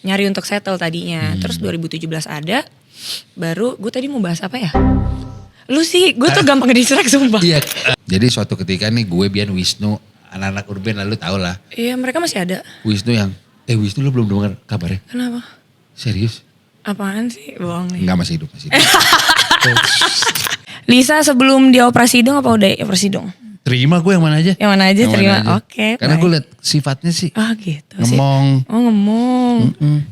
nyari untuk settle tadinya. Terus 2017 ada, baru gue tadi mau bahas apa ya? Lu sih, gue tuh gampang distract sumpah. Iya. Jadi suatu ketika nih gue Bian Wisnu, anak-anak urban lalu tau lah. Iya mereka masih ada. Wisnu Wisnu lu belum dengar kabarnya? Kenapa? Serius? Apaan sih? Bohong nih. Enggak, masih hidup. Lisa sebelum dia operasi hidung apa udah operasi hidung? Terima gue yang mana aja. Yang mana aja terima. Oke. Karena gue liat sifatnya sih. Ah gitu. Ngemong. Oh ngemong.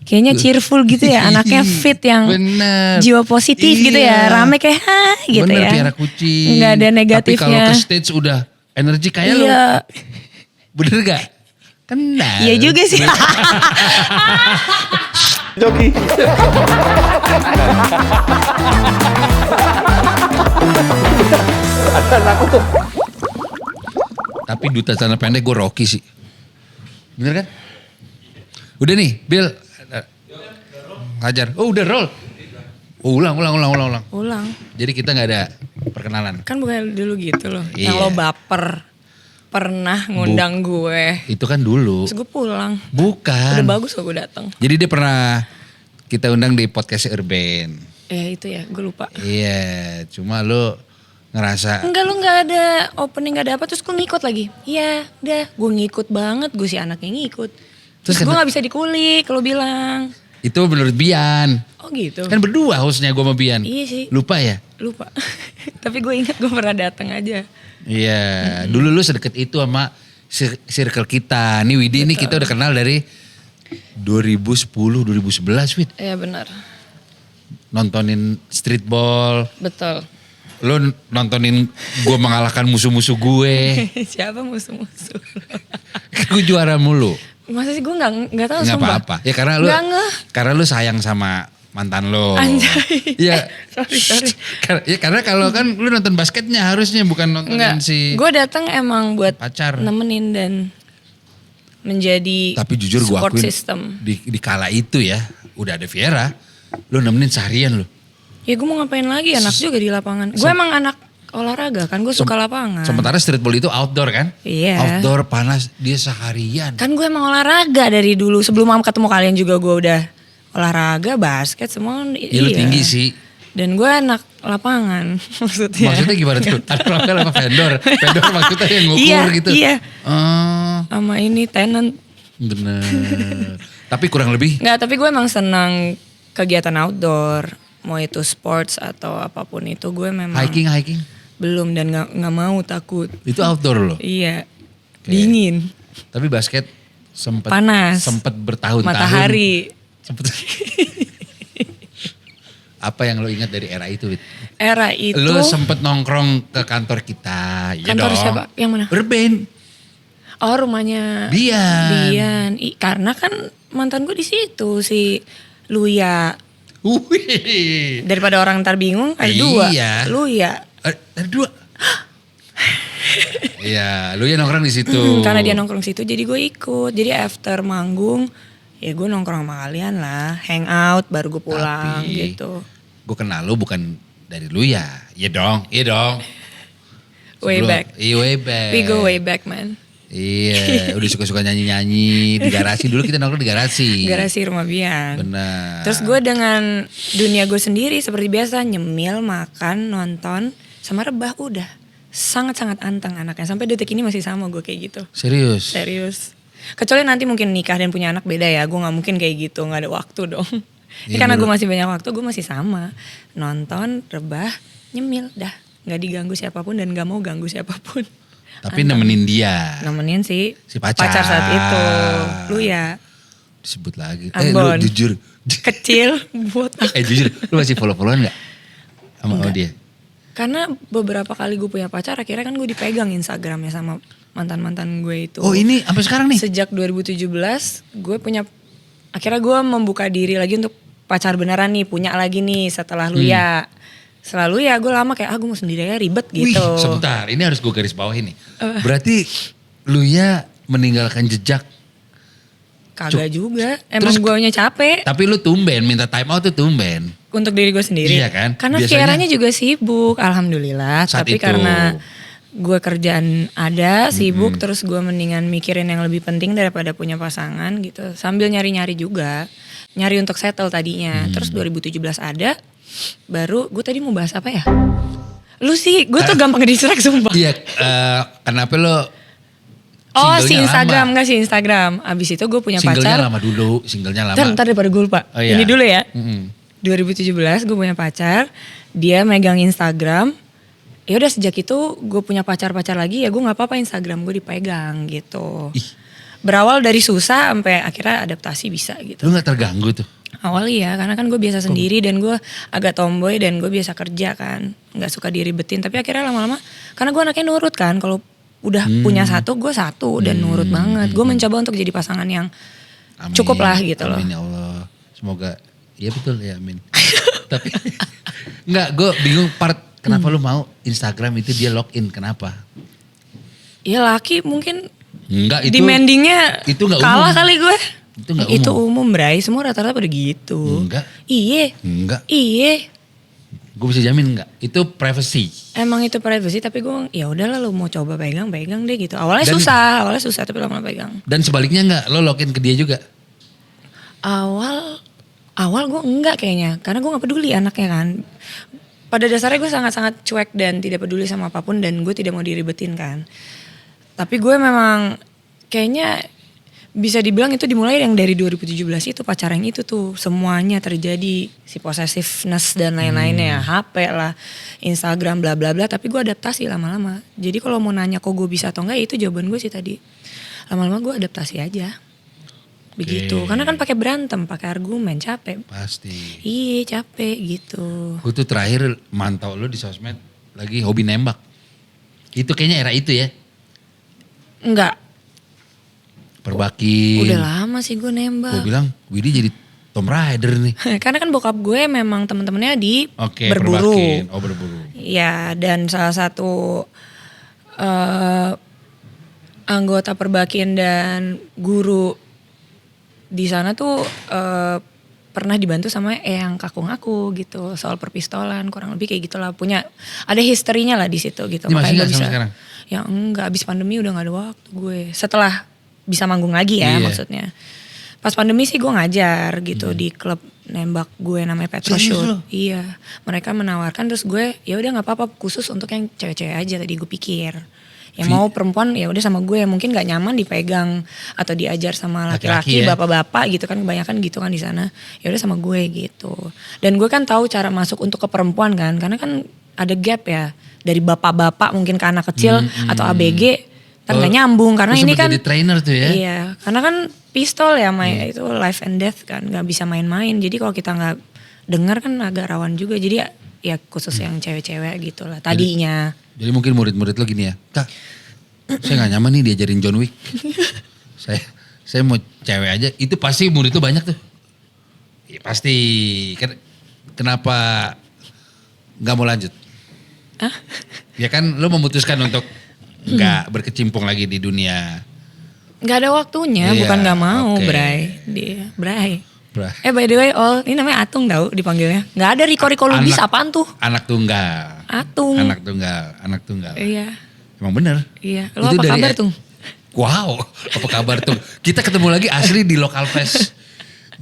Kayaknya cheerful gitu ya. Anaknya fit yang Bener. jiwa positif gitu ya. Rame kayak gitu bener, ya. Bener piara kucing. Nggak ada negatifnya. Tapi kalau ke stage udah energi kayak lu. Iya. Bener gak? Kenal. Iya juga sih. Joki. Ada anakku tuh. Tapi duta celana pendek gue Rocky sih. Bener kan? Udah nih, Bill. Ngajar. Oh udah roll. Oh, ulang. Ulang. Jadi kita gak ada perkenalan. Kan bukan dulu gitu loh. Iya. Yang lo baper. Pernah ngundang gue. Itu kan dulu. Terus gue pulang. Bukan. Udah bagus kok gue datang. Jadi dia pernah kita undang di podcast Urban. Itu ya, gue lupa. Iya, cuma lu ngerasa. Enggak, lu gak ada opening, gak ada apa. Terus gue ngikut lagi. Iya, udah. Gue ngikut banget. Gue si anaknya ngikut. Terus gue gak bisa dikulik kalau bilang. Itu menurut Bian. Oh gitu. Kan berdua hostnya gue sama Bian. Iya sih. Lupa ya? Lupa. Tapi gue ingat gue pernah datang aja. Iya, dulu lu sedekat itu sama circle kita. Nih Widi ini kita udah kenal dari 2010-2011 Wid. Iya benar. Nontonin streetball. Betul. Lu nontonin gue mengalahkan musuh-musuh gue. Siapa musuh-musuh? Gue juara mulu. Masa sih gue gak tahu Nggak sumpah. apa-apa. Ya karena lu sayang sama mantan lo. Anjay. Iya. Sorry. Ya karena kalau kan lu nonton basketnya harusnya bukan nontonin Enggak, si gue datang emang buat pacar. nemenin dan menjadi Tapi jujur gue support akuin system. di kala itu ya udah ada Viera, lu nemenin seharian lu. Ya gue mau ngapain lagi, anak juga di lapangan. Gue emang anak olahraga kan, gue suka lapangan. Sementara streetball itu outdoor kan? Iya. Outdoor panas dia seharian. Kan gue emang olahraga dari dulu. Sebelum ketemu kalian juga gue udah olahraga, basket semua. Ya, lu tinggi sih. Dan gue anak lapangan maksudnya. Maksudnya gimana tuh? Anak lapangan apa vendor? Vendor maksudnya yang ngukur gitu. Iya. Oh, Sama ini tenant. bener. Tapi kurang lebih. Enggak, tapi gue emang senang kegiatan outdoor. Mau itu sports atau apapun itu gue memang. Hiking. Belum dan gak mau, takut. Itu outdoor loh. Iya. Oke. Dingin. Tapi basket sempet Panas. Sempet bertahun-tahun. Matahari. Sempet. Apa yang lo ingat dari era itu, Wit? Era itu. Lo sempet nongkrong ke kantor kita. Ya Kantor dong. siapa? Yang mana? Urban. Oh, rumahnya Bian. Karena kan mantan gue di situ si Luya. Wih. Daripada orang ntar bingung ada dua. Iya. Luya. Ada dua. Iya, lu ya nongkrong di situ. Karena dia nongkrong situ jadi gue ikut. Jadi after manggung ya gue nongkrong sama kalian lah. Hang out baru gue pulang. Tapi, gitu. Gue kenal lu bukan dari lu ya. Iya dong. Way back. Iya, way back. We go way back, man. Iya, udah suka-suka nyanyi-nyanyi di garasi. Dulu kita nongkrong di garasi. Garasi rumah Bian. Benar. Terus gue dengan dunia gue sendiri seperti biasa nyemil, makan, nonton, sama rebah udah. Sangat-sangat anteng anaknya. Sampai detik ini masih sama gue kayak gitu. Serius? Kecuali nanti mungkin nikah dan punya anak beda ya. Gue gak mungkin kayak gitu, gak ada waktu dong. Ini Iya, karena dulu. gue masih banyak waktu, gue masih sama. Nonton, rebah, nyemil, dah. Gak diganggu siapapun dan gak mau ganggu siapapun. Tapi nemenin dia. Nemenin si pacar. saat itu. Lu ya. Disebut lagi. Ambon. Lu jujur. Kecil, buat Jujur, lu masih follow-followan gak? Sama dia? Karena beberapa kali gue punya pacar, akhirnya kan gue dipegang Instagramnya sama mantan-mantan gue itu. Oh ini sampai sekarang nih? Sejak 2017 gue punya, akhirnya gue membuka diri lagi untuk pacar beneran nih, punya lagi nih setelah Luya. Selalu ya gue lama kayak gue mau sendiri aja ribet gitu. Wih, sebentar, ini harus gue garis bawah ini. Berarti Luya meninggalkan jejak. Kagak juga, emang Terus- gue capek Tapi lu tumben, minta time out tuh tumben. untuk diri gue sendiri. Iya kan? Karena Biasanya- Vieranya juga sibuk, alhamdulillah. Saat Tapi itu. karena gue kerjaan ada, sibuk, terus gue mendingan mikirin yang lebih penting daripada punya pasangan gitu. Sambil nyari-nyari juga. nyari untuk settle tadinya. Terus 2017 ada, baru gue tadi mau bahas apa ya? Lu sih, gue tuh gampang distract sumpah. Iya, kenapa lo Oh si singlenya Instagram, lama? enggak si Instagram. Abis itu gue punya Singlenya pacar. lama dulu, singlenya lama. Ntar daripada gue lupa. Oh, iya. Ini dulu ya. Mm-mm. 2017 gue punya pacar, dia megang Instagram. Ya udah sejak itu gue punya pacar lagi, ya gue nggak apa-apa Instagram gue dipegang gitu. Ih. Berawal dari susah sampai akhirnya adaptasi bisa gitu. Lu gak terganggu tuh? Awal iya, karena kan gue biasa sendiri dan gue agak tomboy dan gue biasa kerja kan, nggak suka diribetin. Tapi akhirnya lama-lama, karena gue anaknya nurut kan, kalau udah punya satu, gue satu dan nurut banget. Gue mencoba untuk jadi pasangan yang Amin, cukup lah gitu loh. Amin ya Allah. Semoga, iya betul ya amin. Tapi enggak, gue bingung part kenapa lu mau Instagram itu dia login, kenapa? Ya laki mungkin Enggak itu. demandingnya itu nggak kalah umum. kali gue. Itu nggak Itu umum. umum Bray, semua rata-rata pada gitu. Enggak. Iye, Enggak. iye. Gue bisa jamin enggak. Itu privacy. Emang itu privacy tapi gue ya udahlah lu mau coba pegang deh gitu. Awalnya Dan- susah tapi lama-lama pegang. Dan sebaliknya enggak, lo login ke dia juga. Awal gue enggak kayaknya, karena gue nggak peduli anaknya kan. Pada dasarnya gue sangat-sangat cuek dan tidak peduli sama apapun dan gue tidak mau diribetin kan. Tapi gue memang kayaknya bisa dibilang itu dimulai yang dari 2017 itu pacar yang itu tuh semuanya terjadi, si possessiveness dan lain-lainnya, HP lah, Instagram bla bla bla. Tapi gue adaptasi lama-lama. Jadi kalau mau nanya kok gue bisa atau enggak, itu jawaban gue sih tadi. Lama-lama gue adaptasi aja. Begitu, karena kan pakai berantem, pakai argumen, capek. Pasti. Iya capek gitu. Gue tuh terakhir mantau lo di sosmed lagi hobi nembak. Itu kayaknya era itu ya. Enggak, Perbakin. udah lama sih gue nembak. Gue bilang, Widi jadi Tomb Raider nih. Karena kan bokap gue memang teman-temannya di Oke, berburu. Perbakin. Oh berburu. Ya dan salah satu anggota perbakin dan guru di sana tuh pernah dibantu sama eyang kakung aku gitu soal perpistolan, kurang lebih kayak gitulah, punya ada historinya lah di situ gitu. Ini masih Makanya nggak gue sampai sekarang? Ya enggak, abis pandemi udah nggak ada waktu gue. Setelah bisa manggung lagi ya Iya. maksudnya. Pas pandemi sih gue ngajar gitu di klub nembak gue namanya Petro Serius Shoot. lo? Iya, mereka menawarkan terus gue ya udah nggak apa-apa, khusus untuk yang cewek-cewek aja tadi gue pikir. Yang mau perempuan ya udah sama gue, mungkin nggak nyaman dipegang atau diajar sama Laki-laki laki-laki, ya? bapak-bapak gitu kan, kebanyakan gitu kan di sana. Ya udah sama gue gitu. Dan gue kan tahu cara masuk untuk ke perempuan kan, karena kan ada gap ya dari bapak-bapak mungkin ke anak kecil atau ABG kan nggak nyambung karena Lu ini sempet kan jadi trainer tuh ya. iya, karena kan pistol ya itu life and death kan, nggak bisa main-main. Jadi kalau kita nggak dengar kan agak rawan juga. Jadi ya khusus yang cewek-cewek gitu lah tadinya. Jadi mungkin murid-murid lo gini ya. Kak, saya gak nyaman nih diajarin John Wick. saya mau cewek aja. Itu pasti murid tuh banyak tuh. Ya, pasti. Kenapa gak mau lanjut? Hah? Ya kan lo memutuskan untuk gak berkecimpung lagi di dunia. Nggak ada waktunya, Iya, bukan nggak mau, oke. Bray. Bra. By the way, ini namanya Atung tau dipanggilnya. Nggak ada Riko Lubis, apaan tuh? Anak tunggal. Atung. Anak tunggal. Iya, Emang bener. iya. Lo Itu apa dari- kabar Tung? Wow, apa kabar tuh? Kita ketemu lagi asli di Local Fest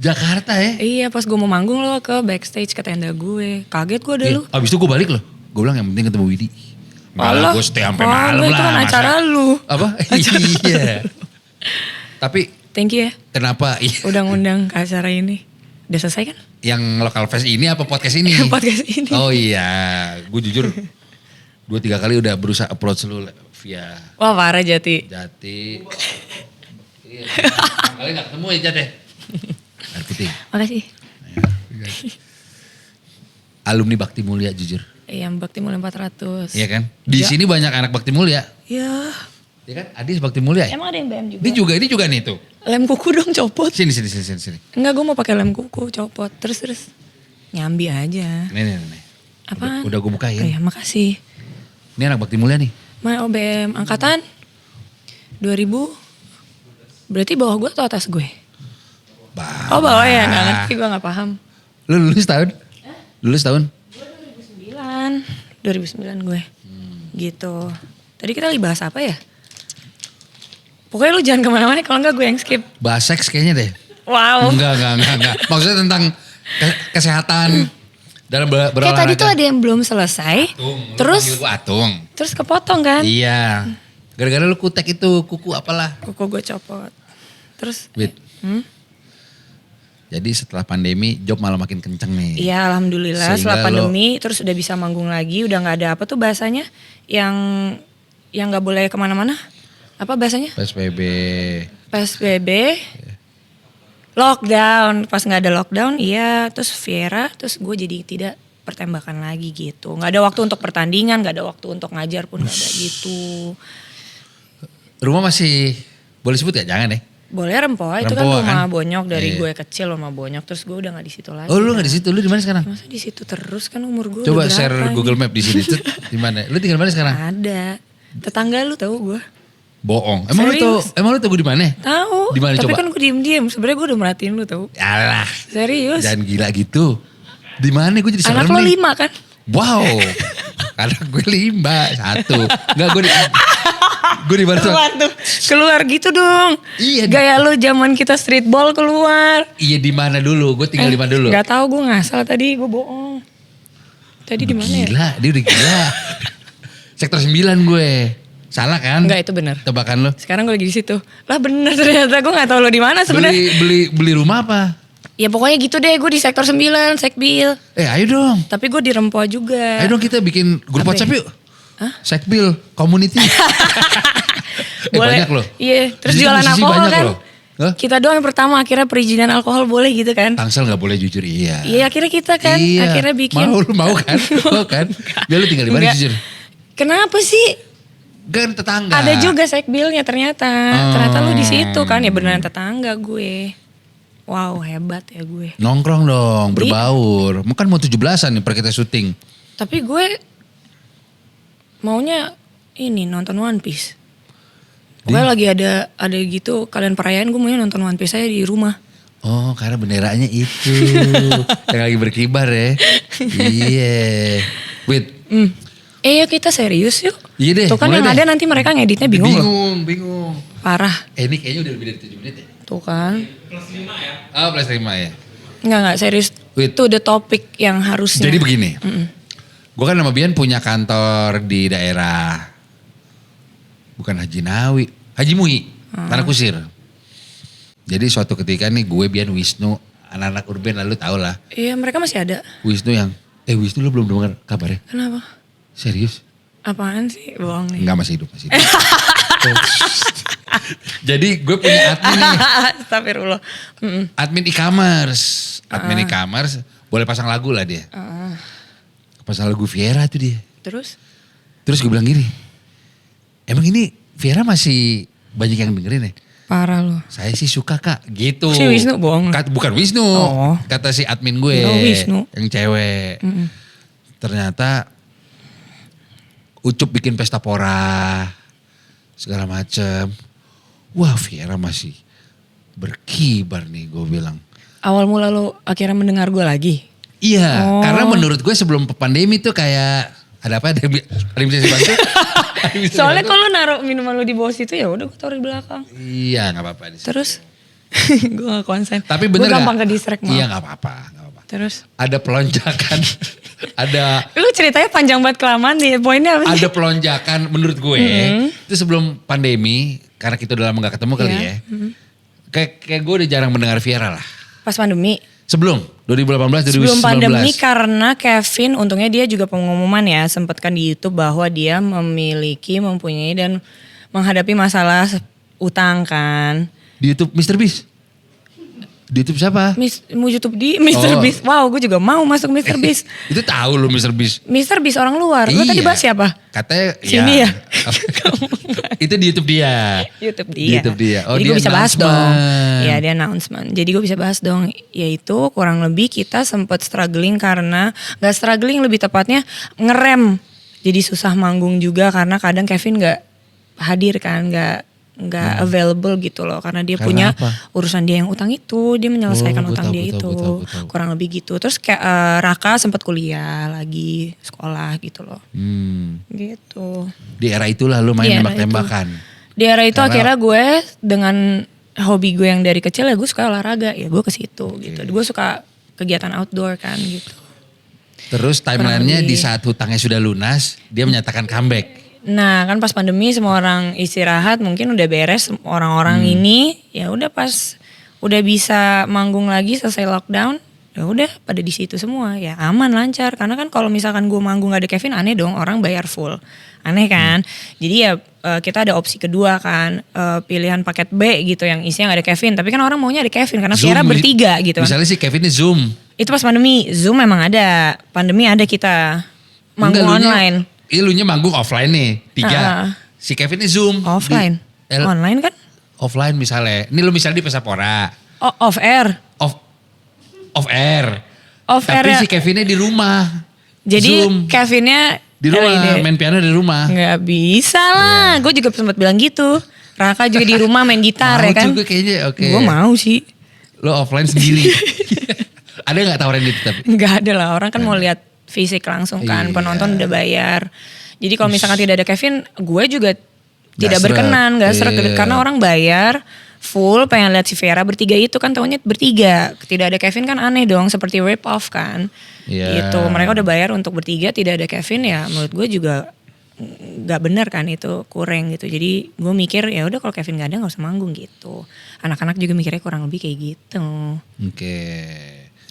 Jakarta ya. Iya, pas gue mau manggung lo ke backstage ke tenda gue. Kaget gue dulu. Abis itu gue balik loh. Gue bilang yang penting ketemu Widi. Malah gue stay sampai malam itu lah. kan masa- acara lu. Apa? Iya. Tapi Thank you ya, kenapa udah ngundang ke acara ini. Udah selesai kan? yang Local Fest ini apa podcast ini? Podcast ini. Oh iya, gue jujur 2-3 kali udah berusaha approach lu via Wah parah Jati. Jati. Iya, kali gak ketemu ya Jat ya. Air putih. Makasih. Alumni Bakti Mulia jujur. Iya, Bakti Mulia 400. Iya kan? Di Ya. sini banyak anak Bakti Mulia. Ya. Ya kan? Adis Bakti Mulia ya? Emang ada yang BM juga? Ini juga nih tuh. Lem kuku dong copot. Sini. Enggak, gue mau pakai lem kuku copot. Terus. Nyambi aja. Nih. Apaan? Udah gue bukain. Oh iya, makasih. Ini anak Bakti Mulia nih. Mana OBM angkatan 2000. Berarti bawah gue atau atas gue? Oh bawah ya, gak ngerti, gue gak paham. Lu lulus tahun? Lulus tahun? 2009 gue. Gitu. Tadi kita lagi bahas apa ya? Pokoknya lu jangan kemana-mana kalau enggak gue yang skip. Bahas seks kayaknya deh. Wow. Enggak. Maksudnya tentang kesehatan dalam berolahraga. Kayak tadi tuh ada yang belum selesai. Atung, Terus lu panggil gua Atung. terus kepotong kan? Iya. Gara-gara lu kutek itu kuku apalah. Kuku gue copot. Terus Wait. Jadi setelah pandemi job malah makin kenceng nih. iya alhamdulillah Sehingga setelah lo- pandemi terus udah bisa manggung lagi. Udah gak ada apa tuh bahasanya. Yang gak boleh kemana-mana. Apa bahasanya? PSBB. PSBB. Lockdown. Pas gak ada lockdown iya. Terus Viera. Terus gue jadi tidak pertembakan lagi gitu. Gak ada waktu untuk pertandingan. Gak ada waktu untuk ngajar pun gak ada gitu. Rumah masih boleh sebut ya? Jangan deh. Boleh Rempoa, itu kan Rempoa, rumah kan? Bonyok dari Iya. gue kecil rumah Bonyok. Terus gue udah gak di situ lagi. Oh lu kan. gak di situ, lu di mana sekarang? Masa di situ terus kan umur gue Coba udah share berapa Google nih? Map di sini. Itu di mana? Lu tinggal mana sekarang? Ada. Tetangga lu tahu gue. Bohong. Serius? Emang lu tahu gue di mana? Tahu. Di mana Tapi coba? kan gue diem-diem. Sebenarnya gue udah merhatiin lu tahu. Alah, Serius. jangan gila gitu. Di mana gue jadi Anak serem lo nih. 5 kan? Wow. Anak gue 5, 1. Enggak gue di mana tuh? Keluar tuh. Keluar gitu dong. Iya. Gaya lu zaman kita streetball keluar. Iya di mana dulu? Gue tinggal di mana dulu? Gak tahu gue ngasal tadi. Gue bohong. Tadi di mana ya? Gila, dia udah gila. Sektor 9 gue. Salah kan? Enggak, itu benar. Tebakan lo. Sekarang gue lagi di situ. Lah bener ternyata gue gak tahu lo di mana sebenarnya. Beli rumah apa? Ya pokoknya gitu deh, gue di sektor 9, Sekbil. Ayo dong. Tapi gue di Rempoa juga. Ayo dong kita bikin grup Apa WhatsApp ya? yuk. Sekbil community. Boleh. Banyak loh. Iya, terus Di situ jualan musisi alkohol banyak kan. loh. Hah? Kita doang yang pertama akhirnya perizinan alkohol boleh gitu kan. Tangsel gak boleh jujur, iya. Iya akhirnya kita kan, Iya. akhirnya bikin. Mau kan? Mau kan? Dia lu tinggal di mana Enggak. jujur? Kenapa sih? Kan tetangga. Ada juga Sekbilnya ternyata. Ternyata lu di situ kan, ya beneran tetangga gue. Wow hebat ya gue. Nongkrong dong, Di- berbaur. Kan mau 17-an nih per kita syuting. Tapi gue maunya ini nonton One Piece. Pokoknya lagi ada gitu kalian perayaan gue maunya nonton One Piece aja di rumah. Oh karena benderanya itu. Yang lagi berkibar ya. Iya. Wait. Ya kita serius yuk. Iya deh, Tuh kan boleh yang deh. ada nanti mereka ngeditnya bingung loh. Bingung. Parah. Ini kayaknya udah lebih dari 7 menit ya. Tuh kan. Oh plus 5 ya. Enggak serius. Wait. Itu the topik yang harusnya. Jadi begini. Gue kan sama Bian punya kantor di daerah. Bukan Haji Nawi. Haji Muhi. Tanah Kusir. Jadi suatu ketika nih gue, Bian, Wisnu. Anak-anak urban lalu tau lah. Iya mereka masih ada. Wisnu yang. Wisnu lu belum dengar kabarnya? Kenapa? Serius? Apaan sih? Bohong nih. Enggak masih hidup. Jadi gue punya admin nih. Astagfirullah. Admin e-commerce. Admin e-commerce. Boleh pasang lagu lah dia. Pasang lagu Viera tuh dia. Terus? Terus gue bilang gini. Emang ini Viera masih banyak yang dengerin ya? Parah loh. Saya sih suka kak. Gitu. Si Wisnu bohong. Bukan Wisnu. Oh. Kata si admin gue. Oh, Wisnu. Yang cewek. Ternyata Ucup bikin pesta pora. Segala macem. Wah Viera masih berkibar nih gue bilang. Awal mula lo akhirnya mendengar gue lagi? Iya, Oh. karena menurut gue sebelum pandemi tuh kayak ada apa? Ada yang bisa dibantu? Ada yang bisa Soalnya dibantu? kalau naruh minuman lo di bawah situ ya udah gue taruh di belakang. Iya, nggak apa-apa. Terus? Gue gak konsen. Tapi bener Gue gampang nggak? ke distract maaf. Iya, nggak apa-apa, nggak apa-apa. Terus? Ada pelonjakan, ada Lu ceritanya panjang banget kelamaan nih. Poinnya apa sih? ada pelonjakan menurut gue. Itu sebelum pandemi, karena kita udah lama nggak ketemu kali Iya. ya. Kayak gue udah jarang mendengar Viera lah. Pas pandemi. Sebelum 2018, 2019. Sebelum pandemi karena Kevin untungnya dia juga pengumuman ya. Sempat kan di YouTube bahwa dia mempunyai dan menghadapi masalah utang kan. Di YouTube Mr. Beast. Di YouTube siapa? Mau YouTube di Mr. Oh. Beast. Wow gue juga mau masuk Mr. Beast. Itu tahu lu Mr. Beast. Mr. Beast orang luar. Lu tadi Iya. bahas siapa? Katanya Sini ya? Itu di YouTube dia. YouTube Di dia. YouTube dia. Oh, Jadi dia gue bisa bahas dong. announcement. Iya dia announcement. Jadi gue bisa bahas dong. Yaitu kurang lebih kita sempat struggling karena. Gak struggling lebih tepatnya ngerem. Jadi susah manggung juga karena kadang Kevin gak hadir kan. Gak available gitu loh. Karena dia Karena punya apa? urusan dia yang utang itu. Dia menyelesaikan Oh, utang gue dia tahu, itu. gue tahu. Kurang lebih gitu. Terus kayak Raka sempat kuliah lagi. Sekolah gitu loh. Gitu. Di era itulah lu main Iya, nembak-tembakan. Di era itu Karena- akhirnya gue dengan hobi gue yang dari kecil ya gue suka olahraga, ya gue ke situ gitu. Gue suka kegiatan outdoor kan gitu. Terus timelinenya lebih. di saat hutangnya sudah lunas, dia menyatakan comeback. Nah kan pas pandemi semua orang istirahat, mungkin udah beres orang-orang ini, ya udah pas udah bisa manggung lagi selesai lockdown, ya udah pada di situ semua, ya aman lancar. Karena kan kalau misalkan gue manggung gak ada Kevin aneh dong, orang bayar full, aneh kan. Jadi ya kita ada opsi kedua kan, pilihan paket B gitu yang isinya gak ada Kevin, tapi kan orang maunya ada Kevin karena Viera bertiga gitu kan. Misalnya si Kevin ini Zoom. Itu pas pandemi, Zoom memang ada, pandemi ada kita manggung online. Iya lu nya manggung offline nih, 3. Si Kevin ini Zoom. Offline, online kan? Offline misalnya. Ini lu misalnya di Pesapora. Oh, off air. Off air. Off air Tapi ya. si Kevinnya di rumah. Jadi Zoom. Kevinnya Di rumah, main piano di rumah. Nggak bisa lah, gue juga sempat bilang gitu. Raka juga di rumah main gitar ya kan. Mau juga kayaknya, oke. Gue mau sih. Lo offline sendiri. Ada gak tawaran itu tapi? Nggak ada lah, orang kan mau lihat fisik langsung kan. Iya. Penonton udah bayar. Jadi kalau misalkan tidak ada Kevin, gue juga tidak seret. berkenan, gak seret. Iya. Karena orang bayar full pengen lihat si Viera bertiga itu kan, tahunya bertiga. Tidak ada Kevin kan aneh dong, seperti rip off kan. Iya. Gitu, mereka udah bayar untuk bertiga, tidak ada Kevin ya menurut gue juga gak benar kan, itu kurang gitu. Jadi gue mikir ya udah kalau Kevin gak ada gak usah manggung gitu. Anak-anak juga mikirnya kurang lebih kayak gitu. Oke.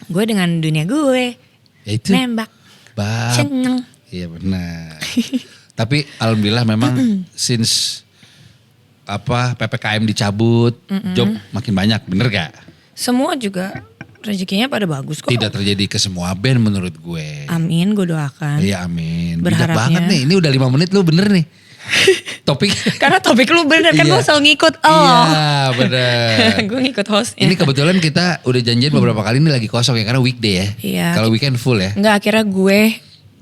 Gue dengan dunia gue Ya itu. nembak, seneng. Iya benar. Tapi alhamdulillah memang since PPKM dicabut, job makin banyak, bener gak? Semua juga rezekinya pada bagus kok. Tidak terjadi ke semua band menurut gue. Amin, gue doakan. Iya amin. Bijak Berharapnya. banget nih, ini udah 5 menit lu bener nih. Topik. Karena topik lu bener kan, Iya. gue selalu ngikut. Iya bener. Gue ngikut hostnya. Ini kebetulan kita udah janjian beberapa kali ini lagi kosong ya, karena weekday ya. Iya. Kalau weekend full ya. Enggak, akhirnya gue,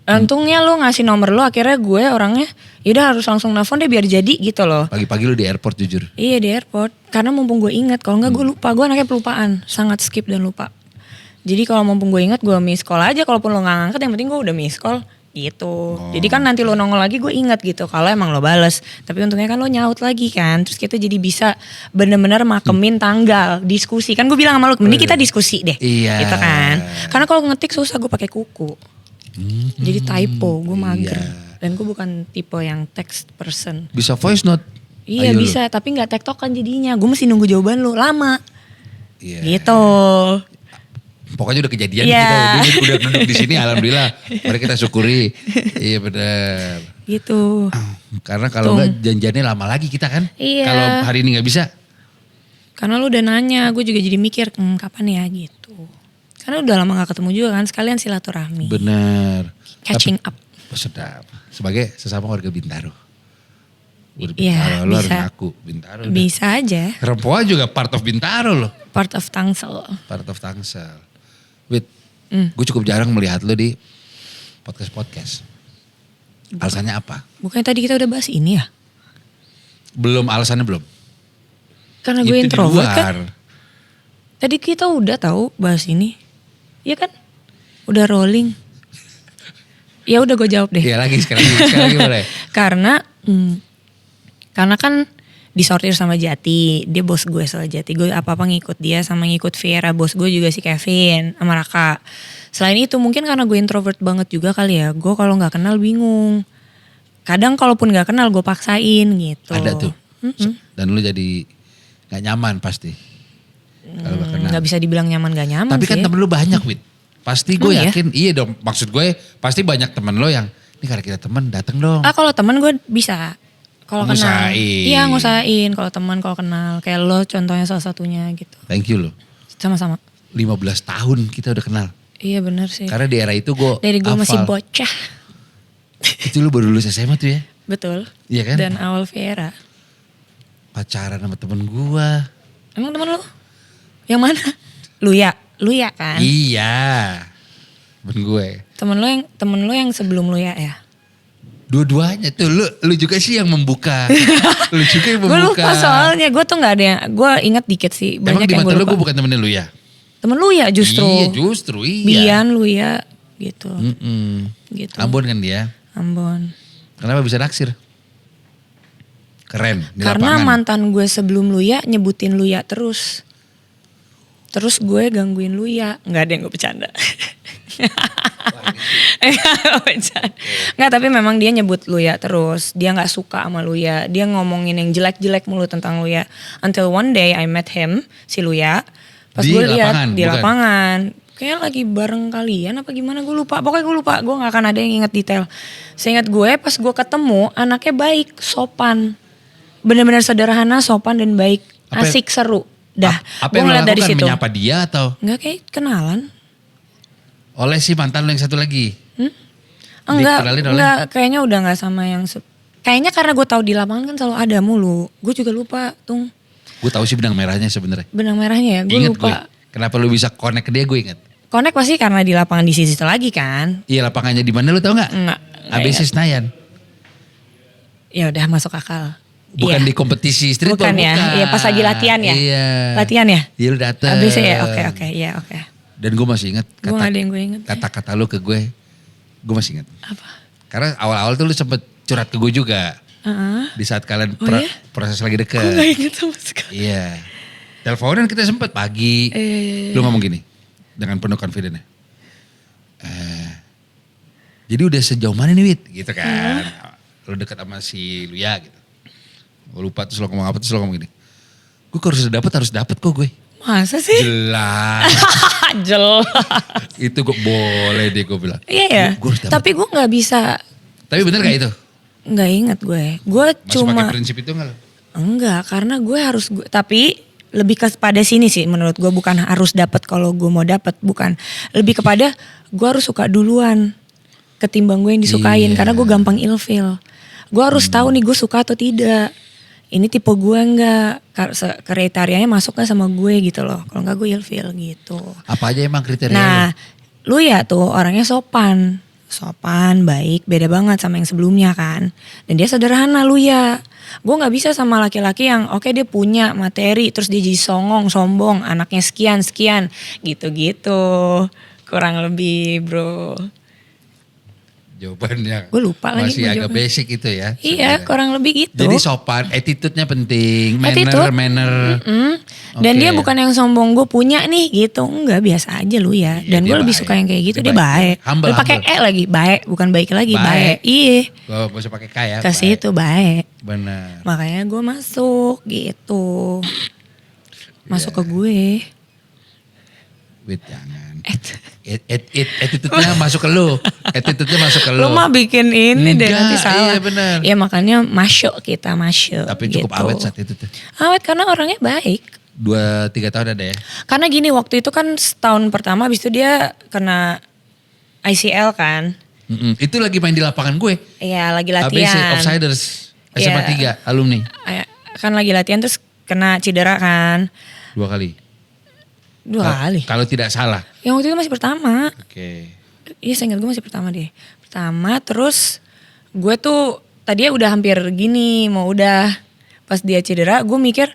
untungnya lu ngasih nomor lu, akhirnya gue orangnya, yaudah harus langsung nelfon deh biar jadi gitu loh. Pagi-pagi lu di airport jujur. Iya di airport, karena mumpung gue inget, kalau enggak gue lupa, gue anaknya pelupaan, sangat skip dan lupa. Jadi kalau mumpung gue inget, gue miss call aja, kalaupun lo gak ngangkat yang penting gue udah miss call gitu. Jadi kan nanti lo nongol lagi gue inget gitu, kalau emang lo bales. Tapi untungnya kan lo nyaut lagi kan, terus kita jadi bisa bener-bener makemin tanggal, diskusi. Kan gue bilang sama lo, mending kita diskusi deh. Iya. Gitu kan. Karena kalau ngetik susah, gue pakai kuku. Jadi typo, gue mager. Iya. Dan gue bukan tipe yang text person. Bisa voice note. Iya Ayo lu. bisa, tapi gak tektokan jadinya. Gue mesti nunggu jawaban lo, lama. Iya. Gitu. Pokoknya udah kejadian Iya. kita udah duduk di sini alhamdulillah. Mari kita syukuri. Iya benar. Gitu. Karena kalau enggak janjiannya lama lagi kita kan. Iya. Kalau hari ini nggak bisa. Karena lu udah nanya, gue juga jadi mikir, kapan ya gitu. Karena udah lama gak ketemu juga kan, sekalian silaturahmi. Benar. Catching up. Sedap. Sebagai sesama warga Bintaro. Iya, Lu harus bisa. ngaku Bintaro. Bisa aja. Rempoa juga part of Bintaro loh. Part of Tangsel. Part of Tangsel. Wait, gue cukup jarang melihat lo di podcast-podcast. Alasannya apa? Bukannya tadi kita udah bahas ini ya? Alasannya belum. Karena gue Itu di introvert kan. luar. Tadi kita udah tahu bahas ini. Iya kan? Udah rolling. Ya udah gue jawab deh. Iya lagi sekali lagi boleh. Karena kan disortir sama Jati, dia bos gue soal Jati, gue apa-apa ngikut dia sama ngikut Viera, bos gue juga si Kevin sama Raka. Selain itu mungkin karena gue introvert banget juga kali ya, gue kalau gak kenal bingung. Kadang kalaupun gak kenal gue paksain gitu. Ada tuh. Dan lu jadi gak nyaman pasti. Kalau gak kenal. Gak bisa dibilang nyaman gak nyaman Tapi kan sih. temen lu banyak Wid. Pasti gue Emang yakin, iya dong maksud gue pasti banyak temen lo yang, ini karena kita temen dateng dong. Kalau teman gue bisa. Kalau kenal. Ngusahain. Iya ngusahain, kalau teman kalau kenal. Kayak lo contohnya salah satunya gitu. Thank you lo. Sama-sama. 15 tahun kita udah kenal. Iya benar sih. Karena di era itu gue Dari gue masih bocah. Itu lu baru lulus SMA tuh ya. Betul. Iya kan? Dan awal Viera. Pacaran sama temen gue. Emang temen lu? Yang mana? Lu ya kan? Iya. Temen gue. Temen lu yang sebelum lu ya? Dua-duanya tuh lu juga sih yang membuka. Lu juga yang Gue membuka. lupa soalnya, gue tuh gak ada yang, gue inget dikit sih. Emang Banyak di yang mata gue lu lupa. gue bukan temennya lu ya? Temen lu ya justru. Iya justru iya. Bian lu ya gitu. Mm-mm. Gitu. Ambon kan dia. Ambon. Kenapa bisa naksir? Keren di Karena lapangan. mantan gue sebelum Luya nyebutin Luya terus. Terus gue gangguin Luya. Nggak ada yang gue bercanda. Nggak, tapi memang dia nyebut Luya terus. Dia nggak suka sama Luya. Dia ngomongin yang jelek-jelek mulu tentang Luya. Until one day I met him, si Luya. Pas Di gue lihat lapangan, di bukan? lapangan. Kayak lagi bareng kalian apa gimana gue lupa. Pokoknya gue lupa. Gue gak akan ada yang inget detail. Seingat gue pas gue ketemu anaknya baik, sopan. Benar-benar sederhana, sopan dan baik. Apa- Asik, seru. Dah, Apa gue yang lo ngeliat dari lakukan? situ. Menyapa dia atau Enggak, kayak kenalan. oleh si mantan lo yang satu lagi? Enggak, Dikenalin oleh? enggak, kayaknya udah enggak sama yang kayaknya karena gue tahu di lapangan kan selalu ada mulu. Gue juga lupa, Tung. Gue tahu sih benang merahnya sebenarnya. Benang merahnya ya, gue Ingat gue. lupa. Kenapa lu bisa connect ke dia gue ingat. Connect pasti karena di lapangan di sisi itu lagi kan. Iya lapangannya di mana lu tahu nggak? Enggak. ABC Senayan. Ya udah masuk akal. Bukan Iya. di kompetisi streetball. Bukan ya? Iya, pas lagi latihan ya? Iya. Latihan ya? Iya lu dateng. ABC ya, oke, iya oke. Dan gue masih ingat Gue gak ada yang gue inget. kata-kata lu ke gue. Gue masih ingat. Apa? Karena awal-awal tuh lu sempet curhat ke gue juga. Heeh. Di saat kalian Oh iya? proses lagi deket. Gue gak inget sama sekali. Iya. Teleponan kita sempet pagi. Iya. Lu ngomong gini. Dengan penuh confident-nya. Jadi udah sejauh mana nih Wit? Gitu kan. Lu deket sama si Luya gitu. Gue lupa terus lo ngomong apa terus lo ngomong gini. Gue harus dapet kok gue. Masa sih? Jelas. Jelas. Itu gue boleh deh gue bilang. Iya ya. Gue harus dapet. Tapi gue gak bisa, Tapi bener gak itu? gak inget gue. Gue Masih cuma, pakai prinsip itu gak lo? enggak karena gue harus, tapi lebih pada sini sih menurut gue. Bukan harus dapat kalau gue mau dapat, bukan. Lebih kepada gue harus suka duluan ketimbang gue yang disukain. Iya. Karena gue gampang ilfeel. Gue harus tahu nih gue suka atau tidak. Ini tipe gue enggak, kriterianya masuk gak sama gue gitu loh. Kalau enggak gue ilfeel gitu. Apa aja emang kriteria Nah, lo? lu ya tuh orangnya sopan. Sopan, baik, beda banget sama yang sebelumnya kan. Dan dia sederhana lu ya. Gue gak bisa sama laki-laki yang oke dia punya materi terus dia jadi songong, sombong, anaknya sekian, gitu-gitu. Kurang lebih bro. Jawabannya Gue lupa lagi masih gue agak jawabannya. basic itu ya. Iya, sebenarnya. kurang lebih gitu. Jadi sopan, attitude-nya penting, Attitude. manner. Dan Oke. dia bukan yang sombong gue punya nih gitu. Enggak, biasa aja lu ya. Iya, Dan dia gue lebih baik. suka yang kayak gitu. Dia Dia baik. humble, Lu pakai humble. lagi, baik. Bukan baik lagi, Baik. baik. Iya. Gak usah pakai kaya. Ke situ baik. Benar. Makanya gue masuk gitu. Masuk ke gue. Wait jangan. Attitude-nya masuk ke lu. Attitude-nya masuk ke lu. Lu mah bikin ini deh Enggak, nanti salah. iya benar. Ya makanya masuk kita masuk. Tapi cukup gitu. awet saat itu tuh. Awet karena orangnya baik. 2-3 tahun ada ya. Karena gini waktu itu kan setahun pertama habis itu dia kena ICL kan. Itu lagi main di lapangan gue. Iya lagi ABC latihan. Outsiders SMA Iya. 3 alumni. Kan lagi latihan terus kena cedera kan. 2 kali. 2 kali. Kalau tidak salah. Yang waktu itu masih pertama. Oke. Iya saya ingat gue masih pertama deh. Pertama terus gue tuh tadinya udah hampir gini mau udah. Pas dia cedera gue mikir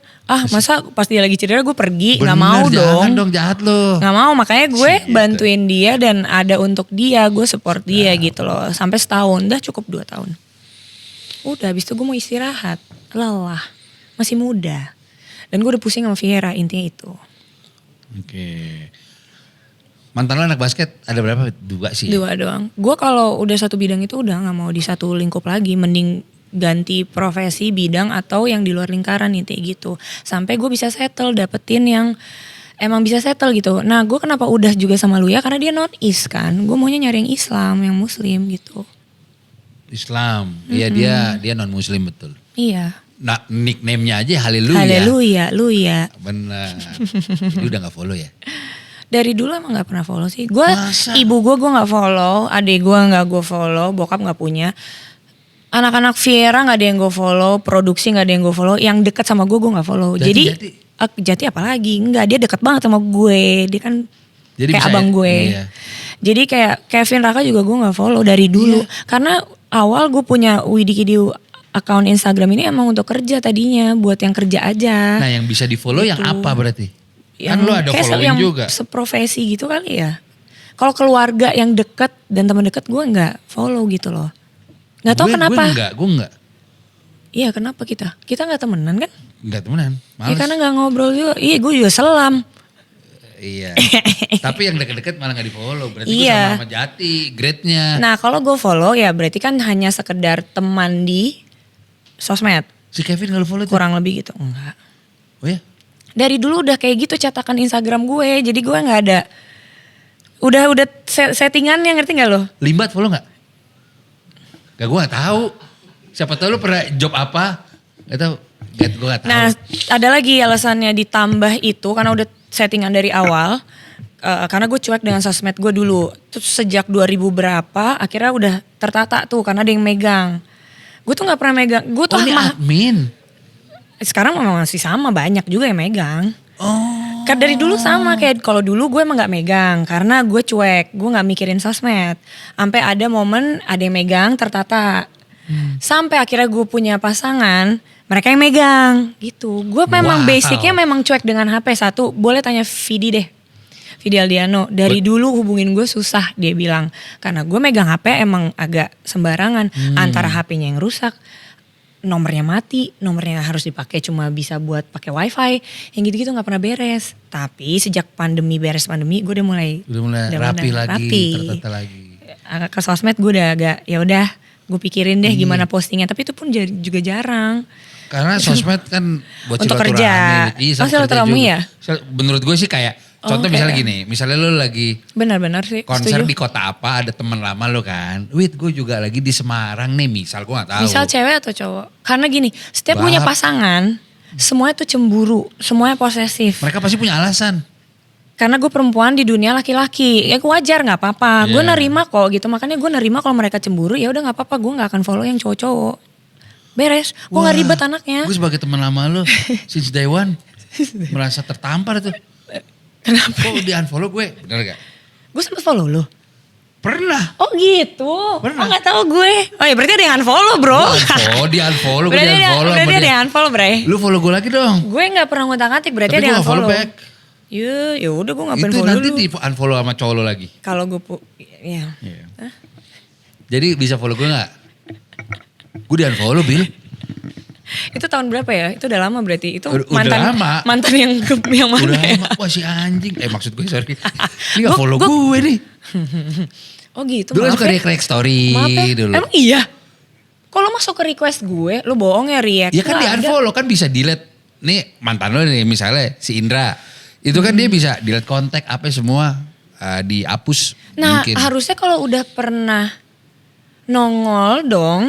masa pas dia lagi cedera gue pergi. Gak mau Jangan dong. dong jahat lo. Gak mau makanya gue Gitu. bantuin dia dan ada untuk dia. Gue support dia gitu loh. Sampai setahun udah cukup 2 tahun. Udah habis itu gue mau istirahat. Lelah. Masih muda. Dan gue udah pusing sama Viera intinya itu. Oke. Mantan lo anak basket ada berapa? 2 sih. 2 doang. Gue kalau udah satu bidang itu udah gak mau di satu lingkup lagi. Mending ganti profesi bidang atau yang di luar lingkaran intinya gitu. Sampai gue bisa settle dapetin yang emang bisa settle gitu. Nah gue kenapa udah juga sama Luya karena dia non-is kan. Gue maunya nyari yang Islam, yang Muslim gitu. Islam. Iya dia non muslim betul. Iya. Nah nickname-nya aja Haleluya. Haleluya, Luya. Benar. Jadi udah gak follow ya? Dari dulu emang gak pernah follow sih. Gue, Masa? ibu gue gak follow, adik gue gak gue follow, bokap gak punya. Anak-anak Viera gak ada yang gue follow, produksi gak ada yang gue follow. Yang deket sama gue gak follow. Jati. Jati apalagi? Enggak, dia deket banget sama gue. Dia kan Jadi kayak bisa abang ya? gue. Iya. Jadi kayak Kevin Raka juga gue gak follow dari dulu. Karena awal gue punya Widikidi account Instagram ini emang untuk kerja tadinya. Buat yang kerja aja. Nah yang bisa di follow yang apa berarti? Kan lo ada kayak following yang juga. seprofesi gitu kali ya. Kalau keluarga yang deket dan teman deket gue nggak follow gitu loh. Nggak tahu kenapa. Gue enggak. Iya kenapa kita? Kita gak temenan kan? Enggak temenan, Ya males. karena gak ngobrol juga. Iya gue juga selam. Iya. Tapi yang deket-deket malah gak di follow. Berarti gue Iya. sama Jati, grade-nya. Nah kalau gue follow ya berarti kan hanya sekedar teman di sosmed. Si Kevin gak lu follow tuh? Kurang lebih gitu. Enggak. Oh ya? Dari dulu udah kayak gitu cetakan Instagram gue. Jadi gue gak ada. Udah settingannya ngerti gak lo? Limbat follow gak? Gak, gue gak tahu. Siapa tahu lu pernah job apa? Gak tahu. Gue gak tahu. Nah ada lagi alasannya ditambah itu karena udah settingan dari awal. Karena gue cuek dengan sosmed gue dulu. Terus sejak 2000 berapa akhirnya udah tertata tuh karena ada yang megang. Gue tuh gak pernah megang. Gue tuh Oh ini admin? sekarang memang masih sama banyak juga yang megang. Oh. Kan dari dulu sama kayak kalau dulu gue emang gak megang karena gue cuek. Gue gak mikirin sosmed. Sampai ada momen ada yang megang tertata. Sampai akhirnya gue punya pasangan, mereka yang megang gitu. Gue memang Wow. basicnya memang cuek dengan HP. Satu, boleh tanya Vidi deh. Vidi Aldiano, dari dulu hubungin gue susah dia bilang. Karena gue megang HP emang agak sembarangan. Antara HP-nya yang rusak, nomornya mati, nomornya harus dipakai cuma bisa buat pakai wifi. Yang gitu-gitu gak pernah beres. Tapi sejak beres pandemi gue udah mulai Rapi lagi, tertata lagi. Ke sosmed gue udah agak ya udah gue pikirin deh gimana postingnya, tapi itu pun juga jarang. Karena sosmed kan buat Untuk silaturahmi. kerja. Iya, Oh, silaturahmi juga. ya? Menurut gue sih kayak, contoh oke. misalnya gini, misalnya lu lagi Benar-benar sih konser setuju. di kota apa, ada teman lama lu kan. Wait, gue juga lagi di Semarang nih, misal gue gak tahu. Misal cewek atau cowok. Karena gini, setiap Bap. punya pasangan, semuanya tuh cemburu, semuanya posesif. Mereka pasti punya alasan. Karena gue perempuan di dunia laki-laki, ya wajar nggak apa-apa. Gue Iya. nerima kok gitu, makanya gue nerima kalau mereka cemburu, ya udah nggak apa-apa, gue nggak akan follow yang cowok-cowok. Beres, gue nggak ribet anaknya. Gue sebagai teman lama lu, since day one, merasa tertampar tuh. Kenapa? Kok di unfollow gue, bener gak? Gue sempet follow lo. Pernah. Oh gitu. Pernah. Oh nggak tahu gue. Oh ya berarti ada yang unfollow bro. Di unfollow, gue berarti di unfollow. berarti ada yang unfollow bre. Lu follow gue lagi dong. Gue nggak pernah ngutak-ngatik berarti Tapi ada gue yang gak follow unfollow. back. Ya udah gue ngapain Itu follow nanti lu. di unfollow sama cowok lu lagi. Kalau gue ya. Iya. Jadi bisa follow gue gak? Gue di unfollow Bil. Itu tahun berapa ya? Itu udah lama berarti. Itu Udah mantan lama. mantan yang mana Udah ya? lama. Wah si anjing. Maksud gue sorry. Ini gak Gua- follow gua- gue nih. Oh gitu. Dulu maaf suka ya. react story Maaf ya. dulu. Emang iya? Kalau masuk ke request gue, lu bohong ya react. Ya kan di Nggak ada. unfollow kan bisa delete. Nih mantan lo nih misalnya si Indra. Itu kan dia bisa delete kontak apa semua dihapus Nah mungkin. harusnya kalau udah pernah nongol dong.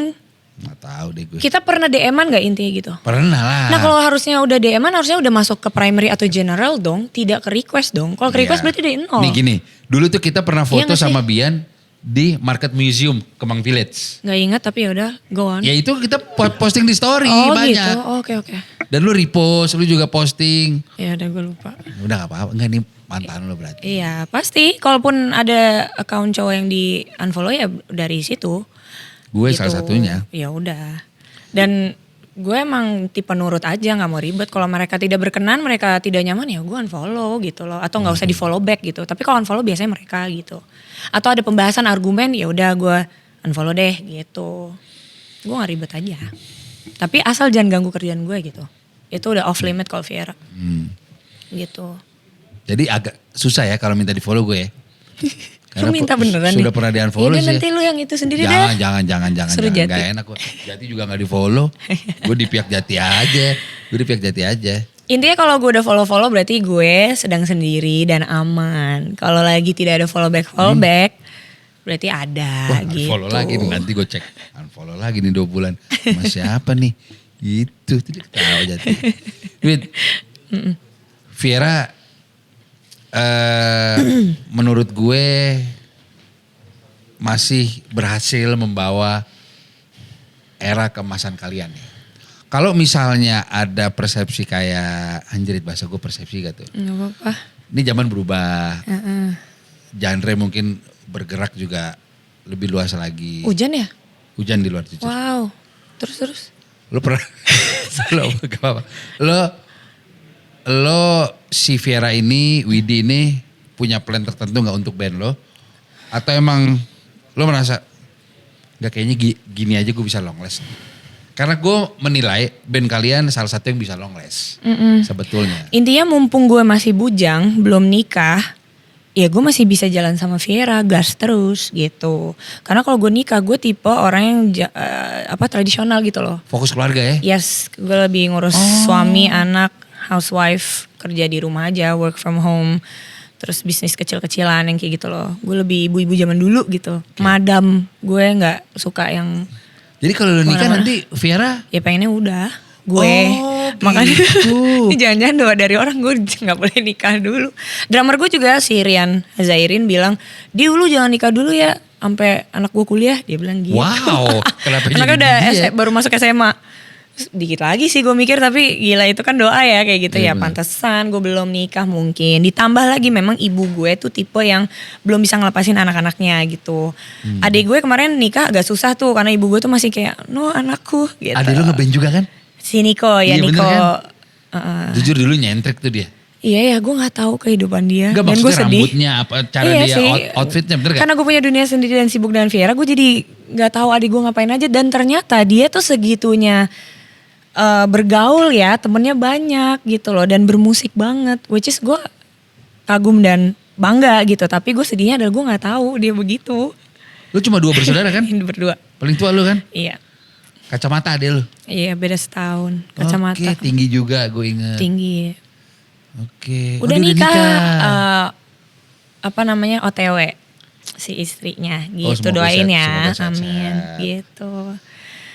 Gak tahu deh gue. Kita pernah DM-an gak intinya gitu? Pernah lah. Nah kalau harusnya udah DM-an harusnya udah masuk ke primary atau general dong. Tidak ke request dong. Kalau ke request Iya. berarti dari nol. Nih gini, dulu tuh kita pernah Iya foto nggak sih? sama Bian di Market Museum Kemang Village. Gak ingat tapi yaudah go on. Ya itu kita posting di story oh banyak. gitu, oke. Dan lu repost, lu juga posting. Ya udah gue lupa. Udah gak apa-apa, enggak nih mantan lu berarti. Iya pasti kalaupun ada account cowok yang di unfollow ya dari situ. Gue Gitu. salah satunya. Ya udah. Dan gue emang tipe nurut aja nggak mau ribet. Kalau mereka tidak berkenan, mereka tidak nyaman ya gue unfollow gitu loh. Atau nggak usah di follow back gitu. Tapi kalau unfollow biasanya mereka gitu. Atau ada pembahasan argumen ya udah gue unfollow deh gitu. Gue nggak ribet aja. Tapi asal jangan ganggu kerjaan gue gitu. Itu udah off limit kalau Viera. Gitu. Jadi agak susah ya kalau minta di follow gue ya. Lu minta beneran sudah nih? pernah di unfollow Ya udah, sih. nanti lu yang itu sendiri Jangan, dah. jangan. Suruh Jati. Gak enak gue. Jati juga gak di follow. Gue di pihak Jati aja. Gue di pihak Jati aja. Intinya kalau gue udah follow-follow berarti gue sedang sendiri dan aman. Kalau lagi tidak ada follow back berarti ada Wah, gitu. unfollow lagi nih, nanti gue cek. Unfollow lagi nih 2 bulan. Sama siapa nih? Gitu. Tidak tahu Jati. Wait. Viera, menurut gue masih berhasil membawa era keemasan kalian nih. Kalau misalnya ada persepsi kayak anjrit bahasa gue persepsi gak tuh. Gak apa-apa. Ini zaman berubah. Genre mungkin bergerak juga lebih luas lagi. Hujan ya? Hujan di luar jujur. Wow. Terus. Lo pernah gak apa-apa. Lo si Viera ini, Widi ini punya plan tertentu gak untuk band lo? Atau emang lo merasa gak kayaknya gini aja gue bisa long last? Karena gue menilai band kalian salah satu yang bisa long last. Sebetulnya. Intinya mumpung gue masih bujang, belum nikah, ya gue masih bisa jalan sama Viera, gas terus gitu. Karena kalau gue nikah, gue tipe orang yang tradisional gitu loh. Fokus keluarga ya? Yes, gue lebih ngurus suami, anak, housewife, kerja di rumah aja, work from home. Terus bisnis kecil-kecilan yang kayak gitu loh. Gue lebih ibu-ibu zaman dulu gitu. Madam, gue gak suka yang... Jadi kalau lu nikah Kemana-mana. nanti Viera? Ya pengennya udah gue. Oh, Makanya gitu. ini jangan-jangan doa dari orang gue gak boleh nikah dulu. Drummer gue juga si Rian Zairin bilang, "Di lu jangan nikah dulu ya sampai anak gue kuliah." Dia bilang gitu. Wow, kenapa Anaknya jadi udah dia? baru masuk SMA. Dikit lagi sih gue mikir, tapi gila itu kan doa ya kayak gitu Iya, ya. bener. Pantesan gue belum nikah mungkin. Ditambah lagi memang ibu gue tuh tipe yang belum bisa ngelepasin anak-anaknya gitu. Adik gue kemarin nikah agak susah tuh karena ibu gue tuh masih kayak, "No anakku," gitu. Adik lu ngeband juga kan? Si Niko ya, Iya, bener Niko. kan? Jujur dulu nyentrik tuh dia. Iya ya, gue nggak tahu kehidupan dia. Enggak, Dan gue maksudnya sedih. rambutnya apa cara Iya dia sih. outfitnya bener gak? Karena gue punya dunia sendiri dan sibuk dengan Viera, gue jadi nggak tahu adik gue ngapain aja. Dan ternyata dia tuh segitunya bergaul ya, temennya banyak gitu loh, dan bermusik banget. Which is gue kagum dan bangga gitu. Tapi gue sedihnya adalah gue nggak tahu dia begitu. Lu cuma 2 bersaudara kan? Berdua. Paling tua lu kan? Iya. Kacamata adek lu? Iya beda setahun. Kacamata. Oke, tinggi juga gue inget. Tinggi. Oke. Oh, Udah dia nikah. OTW si istrinya gitu. semoga Doain sehat, ya, semoga sehat-sehat. amin gitu.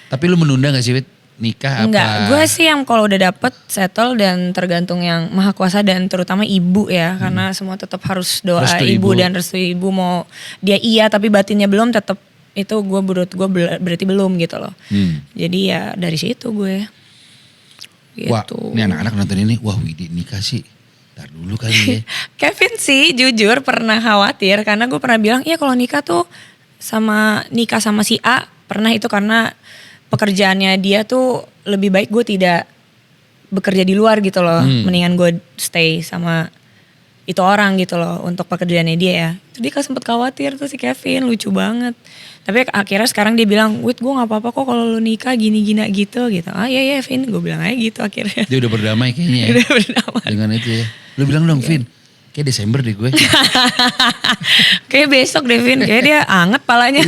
Tapi lu menunda gak sih Wit? Nikah apa? Enggak, gue sih yang kalau udah dapet settle dan tergantung yang maha kuasa dan terutama ibu ya. Karena semua tetap harus doa Restu ibu ibu. dan restu ibu. Mau dia iya tapi batinnya belum, tetap itu gue menurut gue berarti belum gitu loh. Jadi ya dari situ gue gitu. Wah, ini anak-anak nonton ini, wah Widi nikah sih. Ntar dulu kali ya. Kevin sih jujur pernah khawatir karena gue pernah bilang, iya kalau nikah tuh nikah sama si A pernah itu karena pekerjaannya dia tuh lebih baik gue tidak bekerja di luar gitu loh. Mendingan gue stay sama itu orang gitu loh untuk pekerjaannya dia ya. Itu dia sempet khawatir tuh si Kevin, lucu banget. Tapi akhirnya sekarang dia bilang, "Wait, gue gak apa-apa kok kalau lu nikah gini-gini gitu." Ah iya Vin, gue bilang aja gitu akhirnya. Dia udah berdamai kayaknya ya. Udah berdamai. Dengan itu ya. Lu bilang dong Vin, kayak Desember deh gue. Kayak besok deh Vin, kayak dia anget palanya.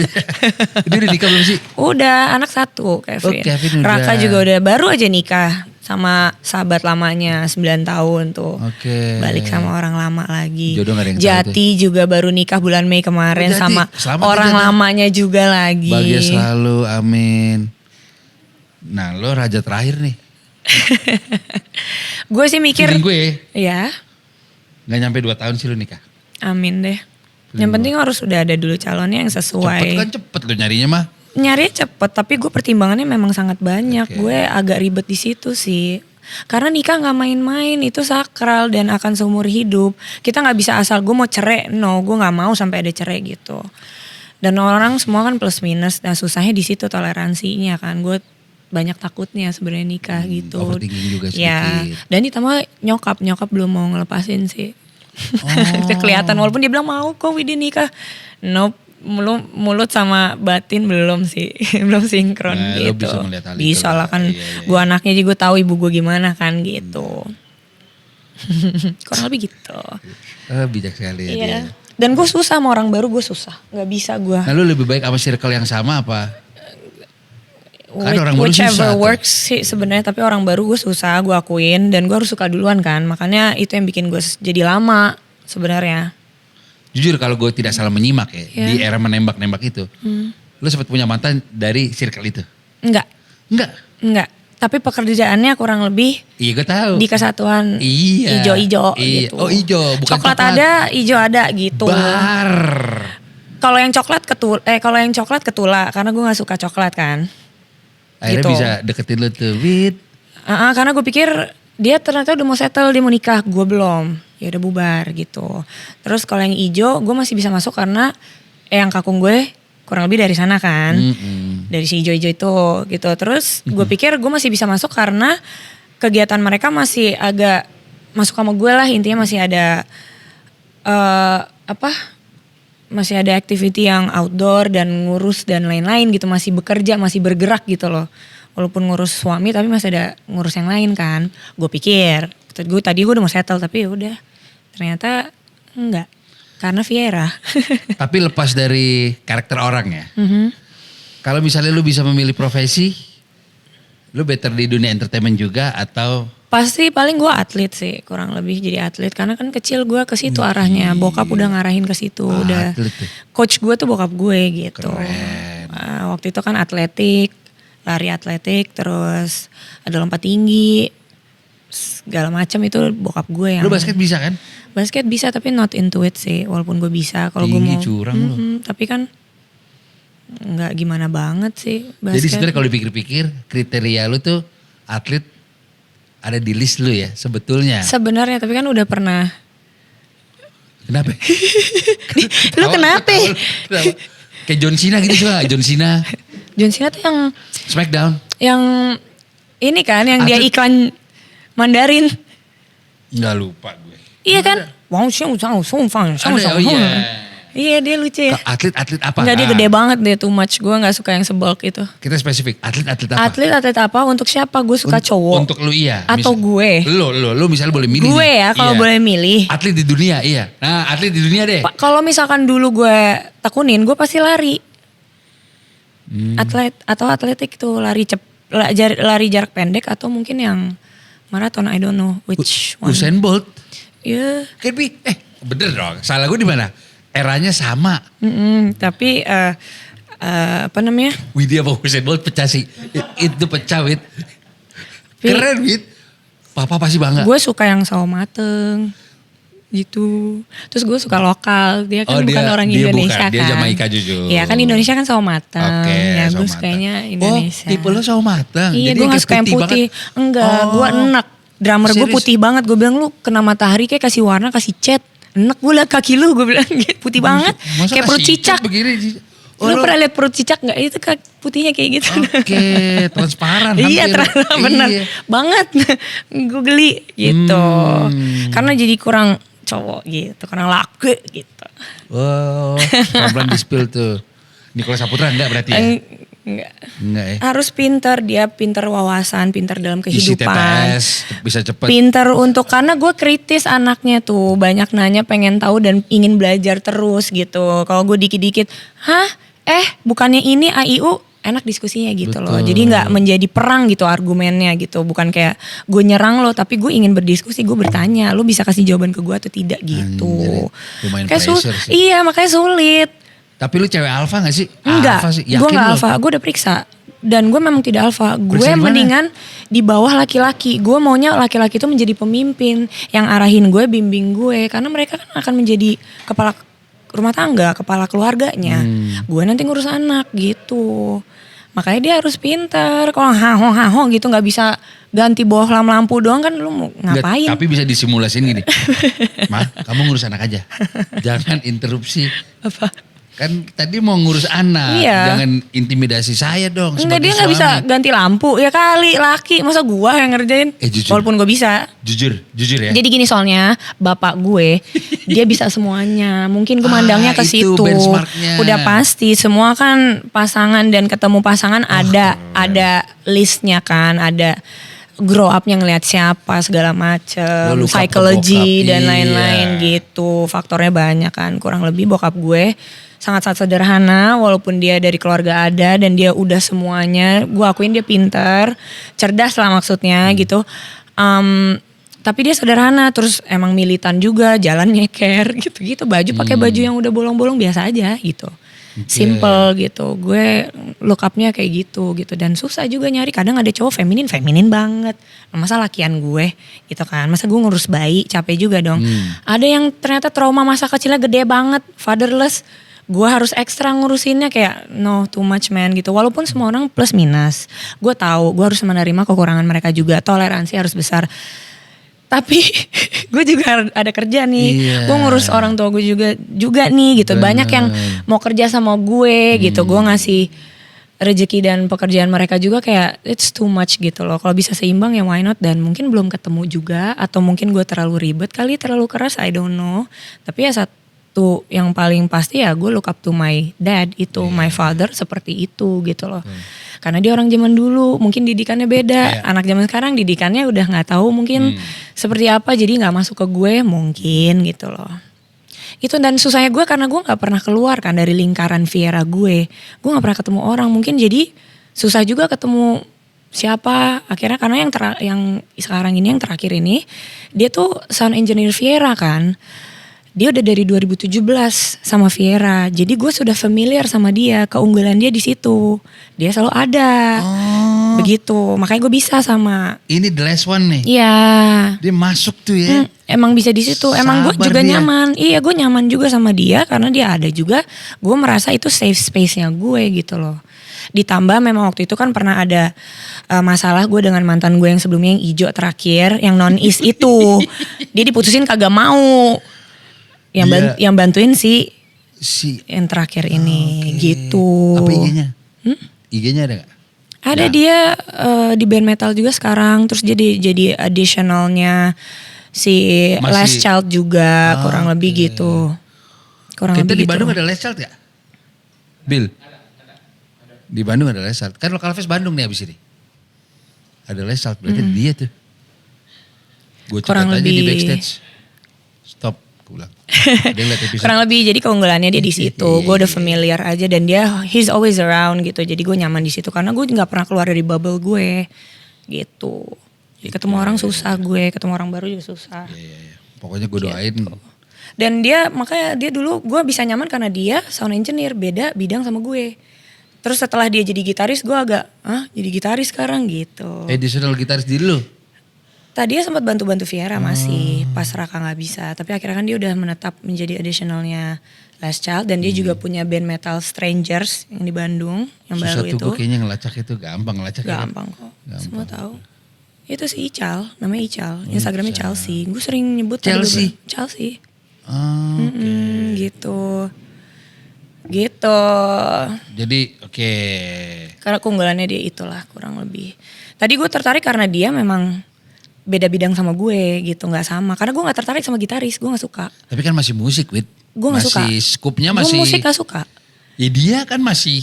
Dia udah nikah belum sih? Udah, anak satu Kevin. Oh, Kevin udah. Raka juga udah baru aja nikah sama sahabat lamanya 9 tahun tuh. Oke. Balik sama orang lama lagi. Jodoh gak ada yang tahu Jati juga baru nikah bulan Mei kemarin Oh, Jati. sama Selamat ya, orang Jati. lamanya juga lagi. Bahagia selalu, amin. Nah lo raja terakhir nih. Gue sih mikir, Feeling gue ya gak nyampe 2 tahun sih lo nikah. amin deh. Yang penting harus udah ada dulu calonnya yang sesuai. Cepet kan cepet lo nyarinya mah. Nyarinya cepet, tapi gue pertimbangannya memang sangat banyak. Oke. Gue agak ribet di situ sih. Karena nikah nggak main-main, itu sakral dan akan seumur hidup. Kita nggak bisa asal gue mau cerai, no, gue nggak mau sampai ada cerai gitu. Dan orang semua kan plus minus, nah susahnya di situ toleransinya kan. Gue banyak takutnya sebenarnya nikah gitu. overthinking juga Ya, sedikit. dan ditambah nyokap belum mau ngelepasin sih. Itu kelihatan walaupun dia bilang mau kok Widi nikah. Nope. Mulut sama batin belum sih, belum sinkron Nah, lo gitu. bisa melihat hal itu Bisa lah lah. kan, Iya. gue anaknya juga tahu ibu gue gimana kan gitu. Kurang lebih gitu. Bijak sekali ya dia. Iya. Dan gue susah sama orang baru, gue susah, nggak bisa gue. Nah lu lebih baik sama circle yang sama apa? Kan orang baru Whichever susah tuh. works sih sebenarnya, tapi orang baru gue susah, gue akuin, dan gue harus suka duluan kan. Makanya itu yang bikin gue jadi lama sebenarnya. Jujur kalau gue tidak salah menyimak ya, Iya. di era menembak-nembak itu. Lu sempat punya mantan dari circle itu? Enggak. Enggak? Tapi pekerjaannya kurang lebih Iya gue tahu. di kesatuan Iya. ijo-ijo Iya. gitu. Oh ijo, bukan coklat coklat. ada, ijo ada gitu. Bar. Kalau yang coklat ketula karena gue nggak suka coklat kan. Akhirnya Gitu. bisa deketin lu tuh, Wit. Karena gue pikir dia ternyata udah mau settle, dia mau nikah, gue belum. Ya udah bubar gitu. Terus kalau yang ijo gue masih bisa masuk karena yang kakung gue kurang lebih dari sana kan. Dari si ijo-ijo itu gitu. Terus gue pikir gue masih bisa masuk karena kegiatan mereka masih agak masuk sama gue lah, intinya masih ada masih ada activity yang outdoor dan ngurus dan lain-lain gitu, masih bekerja, masih bergerak gitu loh. walaupun ngurus suami tapi masih ada ngurus yang lain kan. Gue pikir, tadi gue udah mau settle tapi ya udah ternyata enggak. Karena Viera. Tapi lepas dari karakter orang ya. Mhm. Kalau misalnya lu bisa memilih profesi, lu better di dunia entertainment juga atau Pasti paling gue atlet sih, kurang lebih jadi atlet. Karena kan kecil gue ke situ arahnya. Bokap udah ngarahin ke situ. Udah atlet tuh. coach gue tuh bokap gue gitu. Keren. Waktu itu kan atletik, lari atletik, terus ada lompat tinggi, segala macam itu bokap gue yang. Lu basket bisa kan? Basket bisa tapi not into it sih, walaupun gue bisa. Kalau gue Tinggi, mau. curang lu. Tapi kan nggak gimana banget sih basket. Jadi sebenarnya kalau dipikir-pikir kriteria lu tuh atlet ada di list lu ya sebetulnya. Sebenarnya tapi kan udah pernah. Kenapa? Lu kenapa? Kenapa? Kayak John Cena gitu juga gak? John Cena. John Cena tuh Smackdown. yang ini kan yang dia Atlet. iklan Mandarin. Nggak lupa gue. Iya kan? Wang Xiong Zhang Song Fang Xiong Ada, Xiong oh iya. Fang. Iya dia lucu ya. Atlet apa? Enggak dia gede banget dia too much. Gue gak suka yang sebulk itu. Kita spesifik. Atlet apa? Atlet apa? Untuk siapa? Gue suka cowok. Untuk lu iya. Atau gue. Lu misalnya boleh milih. Gue nih. ya kalau Iya. boleh milih. Atlet di dunia iya. Nah atlet di dunia deh. Kalau misalkan dulu gue tekunin gue pasti lari. Atlet atau atletik tuh lari jarak pendek atau mungkin yang maraton I don't know which one. Usain Bolt. Iya. Kirby. Bener dong. Salah gue di mana? Eranya sama. Tapi apa namanya? Widya apa Usain Bolt pecah sih. Itu pecah Wid. Keren Wid. Papa pasti bangga. Gue suka yang sawo mateng gitu. Terus gue suka lokal. Dia kan bukan orang Indonesia kan. Dia Jamaika jujur. Iya kan Indonesia kan sawo mateng. Oke, Ya sawo gue mateng. sukanya Indonesia. Oh tipe lo sawo mateng. Iya Jadi gue gak kayak suka yang putih. banget. Enggak Oh. gue enak. Drummer gue Serius? putih banget. Gue bilang lu kena matahari kayak kasih warna kasih cat. Enak gue liat kaki lu. Gue bilang gitu, putih banget. Masa Kayak perut kasih cicak. cat begini? Lu pernah liat perut cicak gak? Itu putihnya kayak gitu. Oke, transparan Iya hampir. bener Iya. banget. Gue geli gitu. Karena jadi kurang cowok gitu, kurang laki gitu. Wow, pelan-pelan di spill tuh. Nicholas Saputra enggak berarti ya? Enggak. Enggak ya? Harus pintar, dia pintar wawasan, pintar dalam Isi kehidupan. TTS, bisa cepet. Pintar karena gue kritis anaknya tuh, banyak nanya, pengen tahu dan ingin belajar terus gitu. Kalau gue dikit-dikit, bukannya ini AIU, enak diskusinya gitu loh. Betul. Jadi nggak menjadi perang gitu argumennya gitu. Bukan kayak gue nyerang lo, tapi gue ingin berdiskusi, gue bertanya, lo bisa kasih jawaban ke gue atau tidak gitu. Anjir, lumayan Kayak pressure sih. Iya makanya sulit. Tapi lu cewek alfa gak sih? Enggak, Alpha sih. gue Yakin gak lu? alfa, gue udah periksa. Dan gue memang tidak alfa. Gue Periksa di mana? mendingan di bawah laki-laki. Gue maunya laki-laki itu menjadi pemimpin. Yang arahin gue, bimbing gue. Karena mereka kan akan menjadi kepala rumah tangga, kepala keluarganya. Gue nanti ngurus anak gitu. Makanya dia harus pintar. Kalau haho gitu gak bisa ganti bawah lampu doang kan lu mau Enggak, ngapain. tapi bisa disimulasin gini. Ma, kamu ngurus anak aja. Jangan interupsi. Apa? Kan tadi mau ngurus anak. Iya. Jangan intimidasi saya dong. Enggak, sebagai dia gak bisa suami. ganti lampu. Ya kali laki, masa gue yang ngerjain. Jujur. Walaupun gue bisa. Jujur ya. Jadi gini soalnya bapak gue dia bisa semuanya. Mungkin gue mandangnya ke itu situ. benchmarknya. Udah pasti semua kan pasangan dan ketemu pasangan ada listnya kan, ada grow up-nya ngelihat siapa segala macem, Lo look up ke psychology bokap, dan lain-lain iya. gitu. Faktornya banyak kan. Kurang lebih bokap gue sangat-sangat sederhana walaupun dia dari keluarga ada dan dia udah semuanya. Gue akuin dia pintar, cerdas lah maksudnya gitu. Tapi dia sederhana, terus emang militan juga, jalan nyeker gitu-gitu. Baju pakai baju yang udah bolong-bolong biasa aja gitu. Simple gitu. Gue look up-nya kayak gitu. Dan susah juga nyari. Kadang ada cowok feminin banget. Masa lakian gue gitu kan. Masa gue ngurus bayi capek juga dong. Ada yang ternyata trauma masa kecilnya gede banget. Fatherless. Gue harus ekstra ngurusinnya kayak no too much man gitu. Walaupun semua orang plus minus. Gue tahu gue harus menerima kekurangan mereka juga. Toleransi harus besar. Tapi gue juga ada kerja nih. Iya. Gue ngurus orang tua gue juga nih gitu. Banyak yang mau kerja sama gue gitu. Gue ngasih rezeki dan pekerjaan mereka juga kayak it's too much gitu loh. Kalau bisa seimbang ya why not. Dan mungkin belum ketemu juga. Atau mungkin gue terlalu ribet kali, terlalu keras, I don't know. Tapi ya satu yang paling pasti ya gue look up to my dad itu. My father seperti itu gitu loh. Karena dia orang zaman dulu, mungkin didikannya beda. Iya. Anak zaman sekarang didikannya udah nggak tahu mungkin seperti apa, jadi nggak masuk ke gue mungkin gitu loh. Itu dan susahnya gue karena gue nggak pernah keluar kan dari lingkaran Viera gue nggak pernah ketemu orang, mungkin jadi susah juga ketemu siapa. Akhirnya karena yang sekarang ini yang terakhir ini dia tuh sound engineer Viera kan. Dia udah dari 2017 sama Viera. Jadi gue sudah familiar sama dia. Keunggulan dia di situ. Dia selalu ada. Begitu. Makanya gue bisa sama. Ini the last one nih. Iya. Dia masuk tuh ya. Emang bisa di situ. Emang gue Sabar juga dia. nyaman. Iya, gue nyaman juga sama dia karena dia ada juga. Gue merasa itu safe space-nya gue gitu loh. Ditambah memang waktu itu kan pernah ada masalah gue dengan mantan gue yang sebelumnya yang ijo terakhir, yang non-is itu. Dia diputusin kagak mau. Yang bantuin si yang terakhir ini gitu. Apa IG-nya? IG-nya ada gak? Ada dia di band metal juga sekarang. Terus jadi additionalnya si Masih- Last Child juga kurang lebih gitu. Kurang Kita lebih di Bandung gitu. ada Last Child gak? Bill? Di Bandung ada Last Child. Kan Lokal Fest Bandung nih abis ini. Ada Last Child. Berarti dia tuh. Gue catat Kurang aja di lebih. backstage. Stop. Gue bilang. Dia ngeliat episode. Kurang lebih jadi keunggulannya dia di situ. Gue udah familiar aja dan dia he's always around gitu. Jadi gue nyaman di situ karena gue nggak pernah keluar dari bubble gue gitu. Jadi ketemu orang susah gue, ketemu orang baru juga susah. Iya. Pokoknya gue doain. Dan dia makanya dia dulu gue bisa nyaman karena dia sound engineer beda bidang sama gue. Terus setelah dia jadi gitaris gue agak jadi gitaris sekarang gitu. Additional gitaris diri lu? Tadinya sempat bantu-bantu Viera masih pas Raka nggak bisa. Tapi akhirnya kan dia udah menetap menjadi additionalnya Last Child. Dan dia juga punya band metal Strangers yang di Bandung yang Susah baru tuh itu. gue kayaknya ngelacak itu gampang ngelacak. Gampang kok, Gampang. semua tahu. Itu si Ical, namanya Ical. Instagramnya Chelsea. Gue sering nyebut tadi Chelsea? Chelsea. Oke. Gitu. Gitu. Jadi oke. Karena keunggulannya dia itulah kurang lebih. Tadi gue tertarik karena dia memang beda bidang sama gue gitu, nggak sama. Karena gue nggak tertarik sama gitaris, gue nggak suka. Tapi kan masih musik, Wid. Gue nggak suka. Masih skupnya masih. Gue musik gak suka. Ya dia kan masih.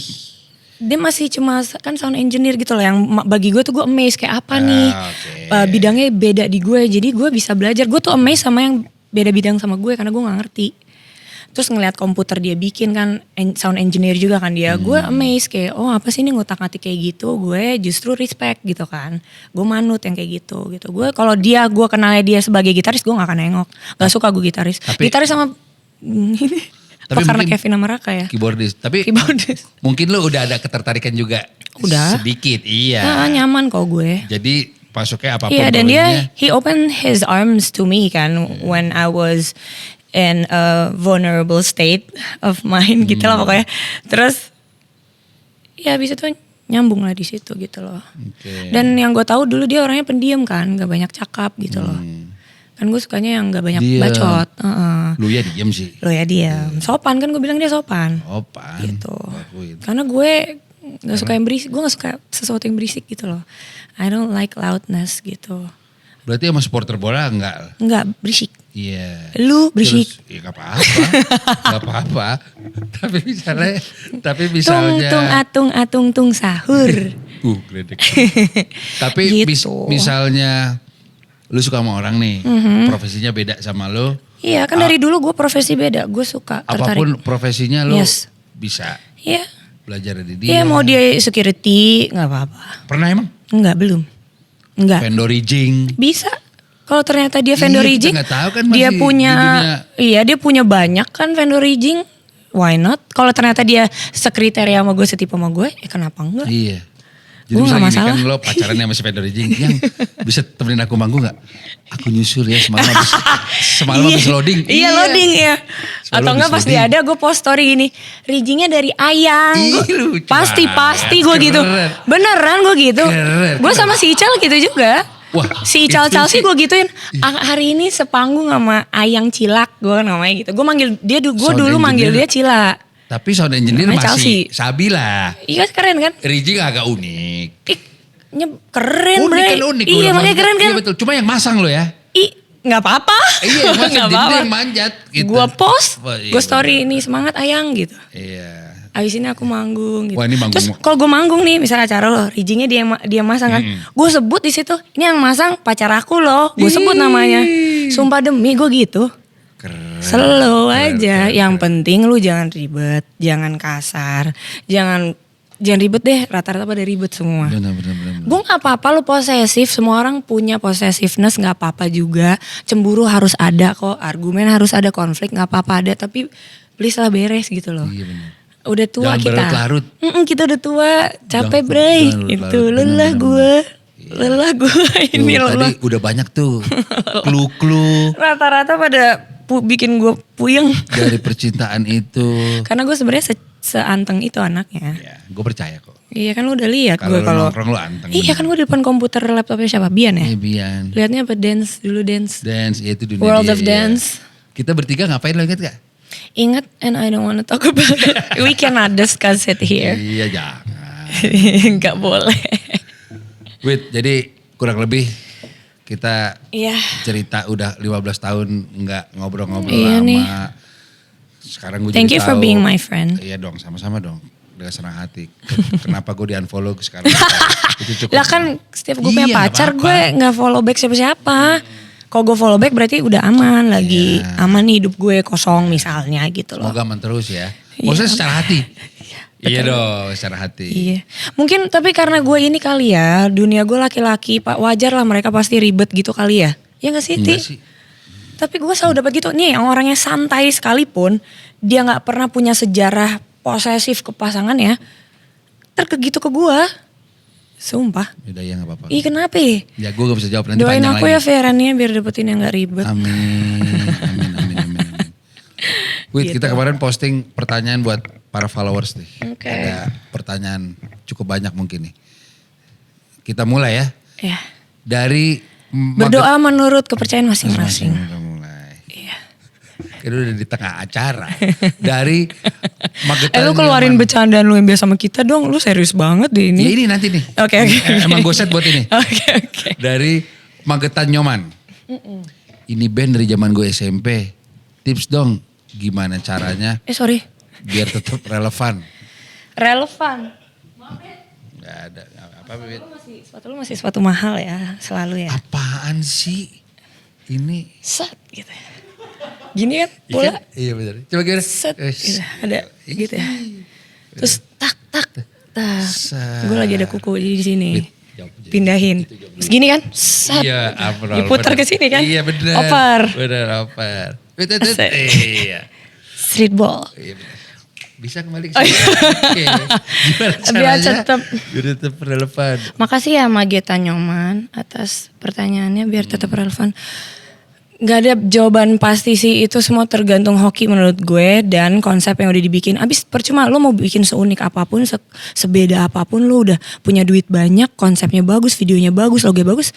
Dia masih cuma kan sound engineer gitu loh. Yang bagi gue tuh gue amazed kayak apa nih. Oke. Bidangnya beda di gue. Jadi gue bisa belajar. Gue tuh amazed sama yang beda bidang sama gue karena gue gak ngerti. Terus ngeliat komputer dia bikin kan sound engineer juga kan dia. Gue amazed kayak apa sih ini ngutak-ngatik kayak gitu. Gue justru respect gitu kan. Gue manut yang kayak gitu. Gue kalau gue kenalnya dia sebagai gitaris gue gak akan nengok. Gak suka gue gitaris. Gitaris sama Tapi karena mungkin Kevin sama Raka ya. keyboardis. Tapi Keyboardis. mungkin lu udah ada ketertarikan juga. Udah. Sedikit, iya. Nyaman kok gue. Jadi masuknya apapun. Iya dan poinnya. dia he opened his arms to me kan when I was in a vulnerable state of mind gitu lah pokoknya. Terus ya habis itu nyambung lah di situ gitu loh. Oke. Dan yang gue tahu dulu dia orangnya pendiam kan, gak banyak cakap gitu loh. Kan gue sukanya yang gak banyak Diem. bacot. Lu ya diem sih. Lo ya diam. Sopan kan gue bilang dia sopan. Opan. Gitu. Akuin. Karena gue gak suka yang berisik. Gue gak suka sesuatu yang berisik gitu loh. I don't like loudness gitu. Berarti sama supporter bola enggak? Enggak berisik. Iya. Lu berisik. Terus, ya gak apa-apa. Gak apa-apa. Tapi misalnya. Tung sahur. Geledek. Tapi Gitu. misalnya lu suka sama orang nih. Profesinya beda sama lu. Iya kan dari dulu gue profesi beda. Gue suka tertarik. Apapun profesinya lu Yes. bisa Iya. belajar dari dia. Iya mau dia security gak apa-apa. Pernah emang? Enggak belum. Enggak. Vendor rigging. Bisa. Kalau ternyata dia vendor Iya, kita rigging. nggak tahu kan dia masih punya. di dunia. Iya dia punya banyak kan vendor rigging. Why not? Kalau ternyata dia sekriteria sama gue setipe sama gue. Kenapa enggak? Iya. Jadi Gua nggak misalnya gini masalah. kan lo pacaran sama si vendor rigging. Yang bisa temenin aku manggung gak? Aku nyusul ya semalam habis loading. Iya loading ya. Semalam Atau enggak habis pas dia loading. ada gue post story gini. Riggingnya dari Ayang. Ih, lucu Pasti banget. gue gitu. Keren. Beneran gue gitu. Keren. Gue sama si Ical gitu juga. Wah, Si itu Ical sih. sih gue gituin. Hari ini sepanggung sama Ayang Cilak. Gue namanya gitu. Gue manggil dia gue Sound dulu manggil engineer. dia Cilak. Tapi sound engineer Namanya masih Chelsea. sabi lah. Iya keren kan? Rigging agak unik. Ih, keren Unik bre. kan unik. Iya Udah makanya manjat. keren kan? Iya betul. Cuma yang masang lo ya. Ih gak apa-apa. Iya yang masang. Nggak Jadi apa-apa. dia yang manjat gitu. Gue post. Wah, iya, Gue story bener. ini semangat Ayang gitu. Iya. Abis ini aku manggung gitu. Wah, ini manggung. Terus kalau gue manggung nih, misalnya acara lo, riggingnya dia masang kan, gue sebut di situ, ini yang masang pacar aku loh, gue sebut namanya. Sumpah demi gue gitu. Keren. Slow aja. Keren. Yang penting lu jangan ribet, jangan kasar, jangan ribet deh. Rata-rata pada ribet semua. Benar. Gue nggak apa-apa lu posesif. Semua orang punya possessiveness, nggak apa-apa juga. Cemburu harus ada kok, argumen harus ada, konflik nggak apa-apa ada. Tapi please lah beres gitu loh. Iya benar. Udah tua Jangan kita. berlarut-larut. Kita udah tua, capek Jangan bray. berlarut-larut. Itu Bener, lelah bener, gue. Lelah gue ini Tuh, tadi lelah. udah banyak tuh clue-clue Rata-rata pada bikin gue puyeng. dari percintaan itu. Karena gue sebenarnya seanteng itu anaknya. Ya, gue percaya kok. Iya kan lu udah lihat Kalau gue lu kalau. nongkrong lu anteng. Iya kan gue di depan komputer laptopnya siapa? Bian ya? Iya, Bian. Lihatnya apa dance dulu dance. Dance, ya itu dunia World dia, of iya. Dance. Kita bertiga ngapain lo inget gak? Ingat and I don't wanna talk about it. We cannot discuss it here. Iya jangan. Gak boleh. Wait, jadi kurang lebih kita Iya. cerita udah 15 tahun nggak ngobrol-ngobrol Iya lama. nih. Sekarang gue Thank jadi you for tahu. being my friend. Iya dong, sama-sama dong. Dengan senang hati. Kenapa gue di-unfollow sekarang? Itu cukup. Lah kan setiap gue punya Iya, pacar apa-apa. gue gak follow back siapa-siapa. Kalau gue follow back berarti udah aman lagi. Iya. Aman nih hidup gue kosong misalnya gitu loh. Semoga aman terus ya. Maksudnya secara hati. Iya dong, secara hati. Iya. Mungkin tapi karena gue ini kali ya, dunia gue laki-laki, Pak, wajar lah mereka pasti ribet gitu kali ya. Ya gak sih, Ti? Enggak sih. Tapi gue selalu dapat gitu. Nih, yang orangnya santai sekalipun, dia gak pernah punya sejarah posesif ke pasangannya, gitu ke gue. Sumpah. Udah ya gak apa-apa. Ih kenapa ya? Ya gue gak bisa jawab nanti Doain panjang aku lagi. ya Verania biar dapetin yang gak ribet. Amin. Wait, Gitu. kita kemarin posting pertanyaan buat para followers nih. Oke. Ada pertanyaan cukup banyak mungkin nih. Kita mulai ya. Ya. Dari Berdoa menurut kepercayaan masing-masing. Udah mulai. Iya. Kita udah di tengah acara. Dari Magetan. Lu keluarin Nyoman. bercandaan lu yang biasa sama kita dong. Lu serius banget deh Ya ini. ini nanti nih. Oke. Emang gue set buat ini. Oke. Dari Magetan Nyoman. Ini band dari zaman gue SMP. Tips dong gimana caranya Sorry. biar tetap relevan. Relevan. Gak ada apa Bibit? Sepatu lu masih sepatu mahal ya. Selalu ya. Apaan sih? Ini. Set gitu ya. Gini kan bola. Iya benar. Coba gimana? Set. Gitu. Ada gitu ya. Terus tak. Set. Gue lagi ada kuku di sini. Jawab. Pindahin. Terus gini kan. Set. Iya, April. Diputar ke sini kan. Iya benar. Oper. Benar, oper. Asik. Iya. Street ball. Iya benar. Bisa kembali ke sini. Oke. Gimana Biar caranya? tetap. Biar tetap relevan. Makasih ya Mageta Nyoman atas pertanyaannya biar tetap relevan. Gak ada jawaban pasti sih, itu semua tergantung hoki menurut gue dan konsep yang udah dibikin. Abis percuma lo mau bikin seunik apapun, sebeda apapun, lo udah punya duit banyak, konsepnya bagus, videonya bagus, logonya bagus.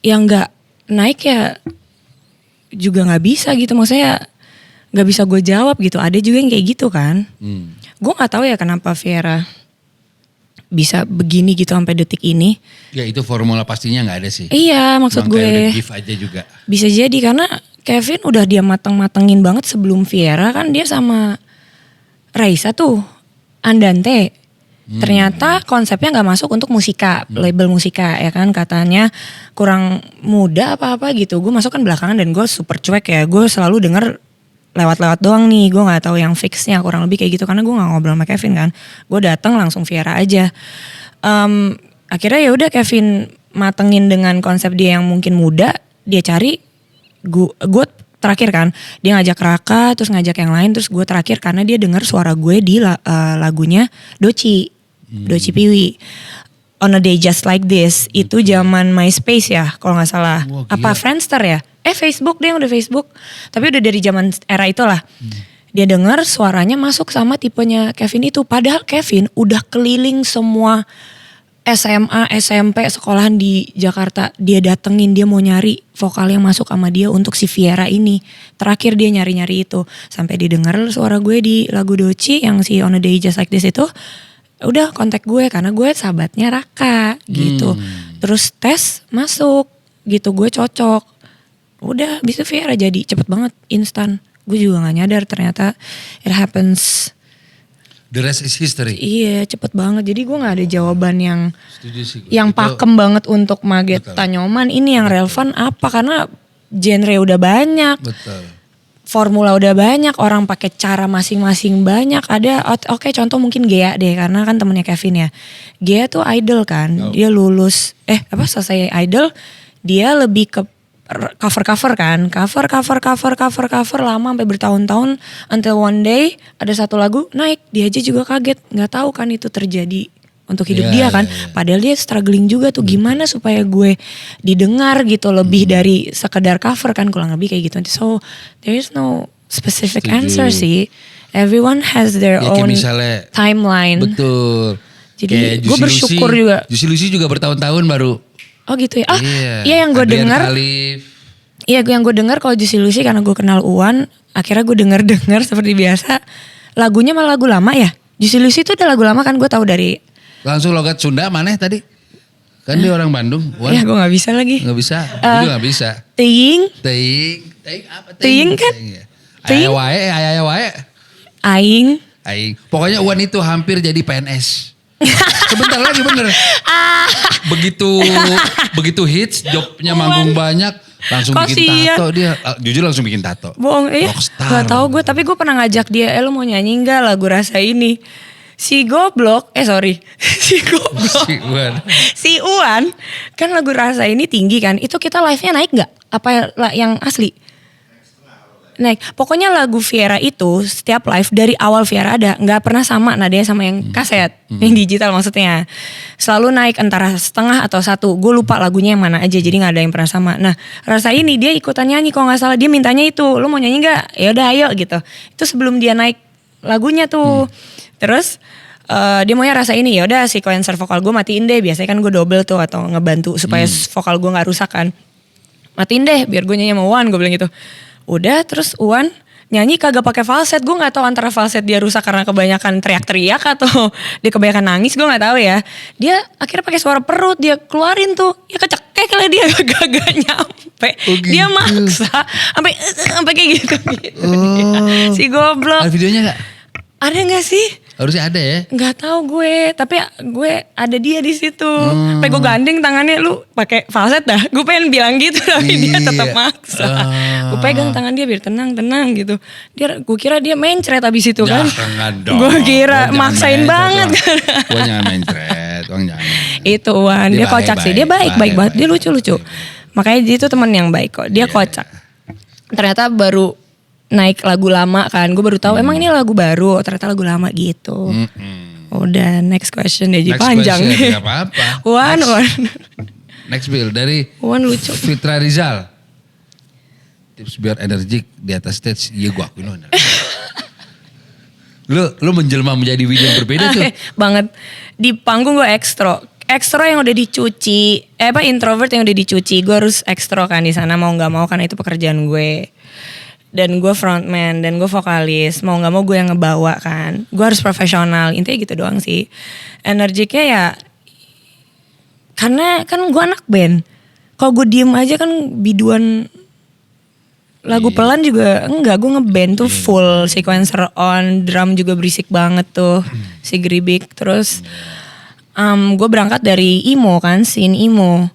Yang gak naik ya juga gak bisa gitu, maksudnya gak bisa gue jawab gitu. Ada juga yang kayak gitu kan. Gue gak tahu ya kenapa Viera bisa begini gitu sampai detik ini. Ya itu formula pastinya gak ada sih. Iya maksud Emang kayak gue. udah give aja juga. Bisa jadi karena Kevin udah dia mateng-matengin banget sebelum Viera kan dia sama Raisa tuh Andante. Ternyata konsepnya gak masuk untuk musika, label musika ya kan katanya kurang muda apa-apa gitu. Gue masuk kan belakangan dan gue super cuek ya. Gue selalu denger lewat-lewat doang nih. Gue gak tahu yang fixnya kurang lebih kayak gitu karena gue gak ngobrol sama Kevin kan. Gue datang langsung Viera aja. Akhirnya ya udah Kevin matengin dengan konsep dia yang mungkin muda. Dia cari gue terakhir kan dia ngajak Raka terus ngajak yang lain terus gue terakhir karena dia dengar suara gue di lagunya Doci Piwi On a Day Just Like This itu zaman MySpace ya kalau nggak salah. Wah, gila. Apa Friendster ya Facebook dia udah Facebook tapi udah dari zaman era itulah. Dia dengar suaranya masuk sama tipenya Kevin itu padahal Kevin udah keliling semua SMA, SMP, sekolahan di Jakarta. Dia datengin, dia mau nyari vokal yang masuk sama dia untuk si Viera ini. Terakhir dia nyari-nyari itu. Sampai didengar suara gue di lagu Doci yang si On a Day Just Like This itu. Udah kontak gue karena gue sahabatnya Raka gitu. Terus tes masuk gitu gue cocok. Udah bisa Viera jadi cepet banget instan. Gue juga gak nyadar ternyata it happens The rest is history. Iya cepet banget. Jadi gue gak ada jawaban yang Setuju sih gue. yang Itu pakem banget untuk Mageta Nyoman. Ini yang relevan apa? Karena genre udah banyak. betul. Formula udah banyak, orang pakai cara masing-masing banyak. Ada oke contoh mungkin Gea deh, karena kan temennya Kevin ya. Gea tuh idol kan, dia lulus selesai idol, dia lebih ke cover kan, cover lama sampai bertahun-tahun, until one day ada satu lagu naik, dia aja juga kaget, nggak tahu kan itu terjadi untuk hidup dia kan. Padahal dia struggling juga tuh gimana supaya gue didengar gitu lebih dari sekedar cover kan, kurang lebih kayak gitu. So there is no specific answer sih. Everyone has their Ya, kayak own misalnya, timeline. betul. Jadi Kayak gue bersyukur juga. Juicy Lucy juga bertahun-tahun baru. Oh gitu ya. Ah iya yang gue Adrian dengar. Khalif. Iya yang gue dengar kalau Juicy Lucy karena gue kenal Uwan, akhirnya gue denger seperti biasa. Lagunya malah lagu lama ya. Juicy Lucy itu udah lagu lama kan, gue tahu dari. Langsung logat Sunda mana tadi? Kan dia orang Bandung. Wan. Ya gue gak bisa lagi. Gak bisa. Gue juga gak bisa. Teing. Teing apa Teing kan? ya. Teing. Ayah wae. Aing. Aing. Pokoknya Wan itu hampir jadi PNS. Sebentar lagi bener. Begitu hits, jobnya manggung banyak, langsung bikin Kasian. tato dia. Jujur langsung bikin tato. Bohong ya. Rockstar. Gak tahu gue, tapi gue pernah ngajak dia, lo mau nyanyi gak lagu Rasa Ini? Si goblok, si goblok. Si Wan. Si Uwan, kan lagu Rasa Ini tinggi kan, itu kita live-nya naik gak? Apa yang asli? Naik. Pokoknya lagu Viera itu setiap live dari awal Viera ada, nggak pernah sama nadanya sama yang kaset, yang digital maksudnya. Selalu naik antara setengah atau satu. Gue lupa lagunya yang mana aja, jadi nggak ada yang pernah sama. Nah Rasa Ini dia ikutan nyanyi, kalau nggak salah dia mintanya itu, lo mau nyanyi nggak? Ya udah ayo gitu. Itu sebelum dia naik lagunya tuh. Terus dia maunya Rasa Ini, ya udah sequencer vokal gue matiin deh. Biasanya kan gue double tuh atau ngebantu supaya vokal gue nggak rusak kan. Matiin deh biar gue nyanyi sama Uwan, gue bilang gitu. Udah terus Uwan nyanyi kagak pakai falset. Gue nggak tahu antara falset dia rusak karena kebanyakan teriak-teriak atau dia kebanyakan nangis, gue nggak tahu ya. Dia akhirnya pakai suara perut, dia keluarin tuh. Ya kecekek lah dia gak nyampe. Oh, gitu. Dia maksa sampai kayak gitu. Oh. Si goblok. Ada videonya gak? Ada nggak sih? Harusnya ada ya. Nggak tahu gue, tapi gue ada dia di situ. Sampai gue gandeng tangannya, lu pakai falset dah. Gue pengen bilang gitu tapi dia tetap maksa. Gue pegang tangan dia biar tenang gitu. Gue kira dia mencret abis itu kan. Jangan dong. Gue kira Jangan maksain mencret, banget. Wan jangan mencret, Wan jangan. Itu Wan, dia kocak sih. Dia baik banget. Dia lucu-lucu. Makanya dia tuh teman yang baik kok. Dia kocak. Ternyata baru naik lagu lama kan, gue baru tahu emang ini lagu baru, ternyata lagu lama gitu. Udah next question deh, jadi panjang nih. Gak apa-apa. Wan. Next Bill dari Wan lucu. Fitra Rizal. Tips biar energik di atas stage, iya gue akuin lu menjelma menjadi William berbeda tuh. Banget. Di panggung gue ekstro yang udah dicuci, introvert yang udah dicuci, gue harus ekstro kan di sana mau nggak mau karena itu pekerjaan gue. Dan gue frontman dan gue vokalis, mau nggak mau gue yang ngebawa kan, gue harus profesional, intinya gitu doang sih. Energiknya ya karena kan gue anak band, kalau gue diem aja kan biduan lagu pelan juga enggak, gue ngeband tuh full sequencer on, drum juga berisik banget tuh si geribik. Terus gue berangkat dari emo kan, scene emo,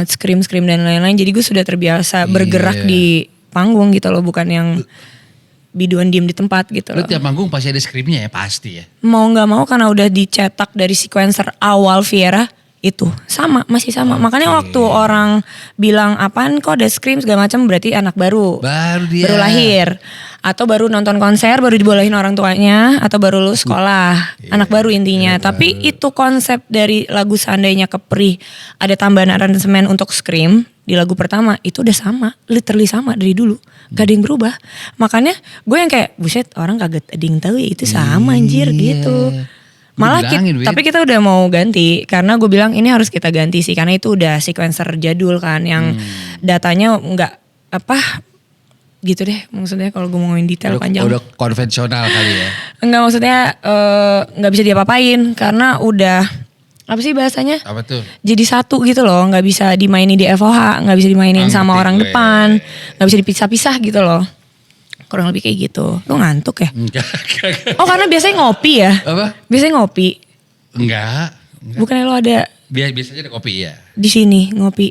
scream dan lain-lain, jadi gue sudah terbiasa bergerak di panggung gitu loh, bukan yang biduan diem di tempat gitu Lu loh. tiap manggung pasti ada skripnya ya, pasti ya. Mau nggak mau karena udah dicetak dari sequencer awal Viera itu masih sama. Makanya waktu orang bilang apaan kok ada scream segala macam, berarti anak baru Dia. baru lahir atau baru nonton konser, baru dibolehin orang tuanya, atau baru lulus sekolah. Anak baru intinya. Tapi itu konsep dari lagu Seandainya Keperih ada tambahan aransemen untuk scream di lagu pertama itu udah sama, literally sama dari dulu, gak ada yang berubah. Makanya gue yang kayak buset, orang kagak ada yang tahu ya itu sama anjir gitu. Malah tapi kita udah mau ganti karena gue bilang ini harus kita ganti sih, karena itu udah sequencer jadul kan yang datanya nggak gitu deh, maksudnya kalau gue ngomongin detail panjang. Udah konvensional kali ya. Enggak, maksudnya nggak bisa diapa-apain karena udah apa sih bahasanya? Apa tuh? Jadi satu gitu loh, nggak bisa dimainin di FOH, nggak bisa dimainin sama orang depan, nggak bisa dipisah-pisah gitu loh. Kurang lebih kayak gitu. Lu ngantuk ya? Enggak. Oh karena biasanya ngopi ya? Apa? Biasanya ngopi. Enggak. Bukannya lo ada Biasanya ada kopi ya. di sini ngopi.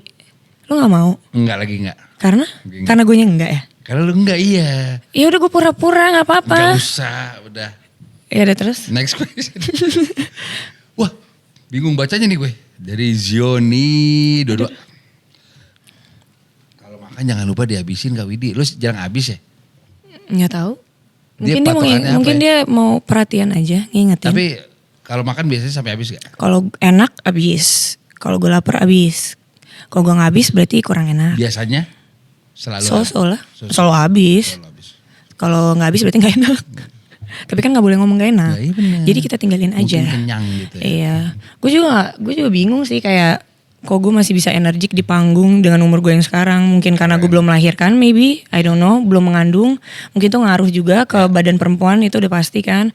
Lo gak mau? Enggak lagi enggak. Karena? Enggak. Karena gue enggak ya? Karena lu enggak iya. Ya udah gue pura-pura gak apa-apa. Enggak usah, udah. Ya udah terus. Next question. Wah, bingung bacanya nih gue. Dari Zioni Dodo. Kalau makan jangan lupa dihabisin Kak Widi. Lu jarang habis ya? Nggak tahu. Dia Mungkin dia, patokannya apa mungkin ya? dia mau perhatian aja, ngingetin. Tapi kalau makan biasanya sampai habis gak? Kalau enak habis. Kalau gue lapar habis. Kalau gue nggak habis berarti kurang enak. Biasanya selalu So lah. So-so. Selalu habis. Selalu habis. Kalau nggak habis berarti nggak enak. Tapi kan nggak boleh ngomong gak enak. Ya, iya bener. Jadi kita tinggalin aja. Mungkin kenyang gitu ya. Iya. Gue juga bingung sih kayak kok gue masih bisa energik di panggung dengan umur gue yang sekarang. Mungkin karena gue belum melahirkan maybe, I don't know, belum mengandung. Mungkin itu ngaruh juga ke badan perempuan itu udah pasti kan.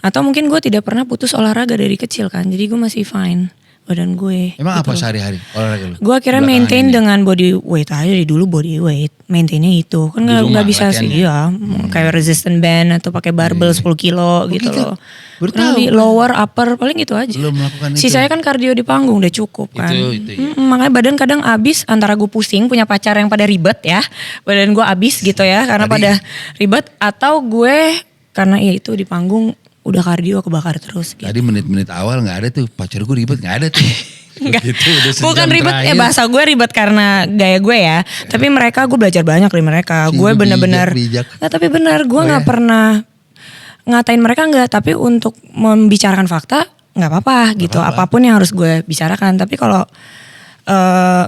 Atau mungkin gue tidak pernah putus olahraga dari kecil kan. Jadi gue masih fine badan gue. Emang gitu apa loh. sehari-hari olahraga lu? Gue akhirnya Belakangan maintain ini. dengan body weight aja dari dulu body weight. Maintainnya itu. Kan Di rumah nggak bisa sih latihannya? ya. Kayak resistant band atau pakai barbell 10 kilo gitu gitu? loh. Baru Kurang tahu. lebih lower, upper paling gitu aja. Lu melakukan itu? Sisanya kan kardio di panggung udah cukup kan. Itu ya. Makanya badan kadang abis antara gue pusing punya pacar yang pada ribet ya. Badan gue abis gitu ya karena Tadi- pada ribet. Atau gue karena ya itu di panggung udah kardio kebakar terus gitu. Tadi menit-menit awal gak ada tuh. Pacar gue ribet gak ada tuh. Enggak. Begitu udah sejam Bukan ribet, terakhir. bahasa gue ribet karena gaya gue ya. Tapi mereka gue belajar banyak dari mereka. Si Gue lu bener-bener, bijak. nggak, tapi bener gue Oh, nggak ya? pernah ngatain mereka nggak. Tapi untuk membicarakan fakta nggak apa-apa gitu. apa-apa. Apapun yang harus gue bicarakan. Tapi kalau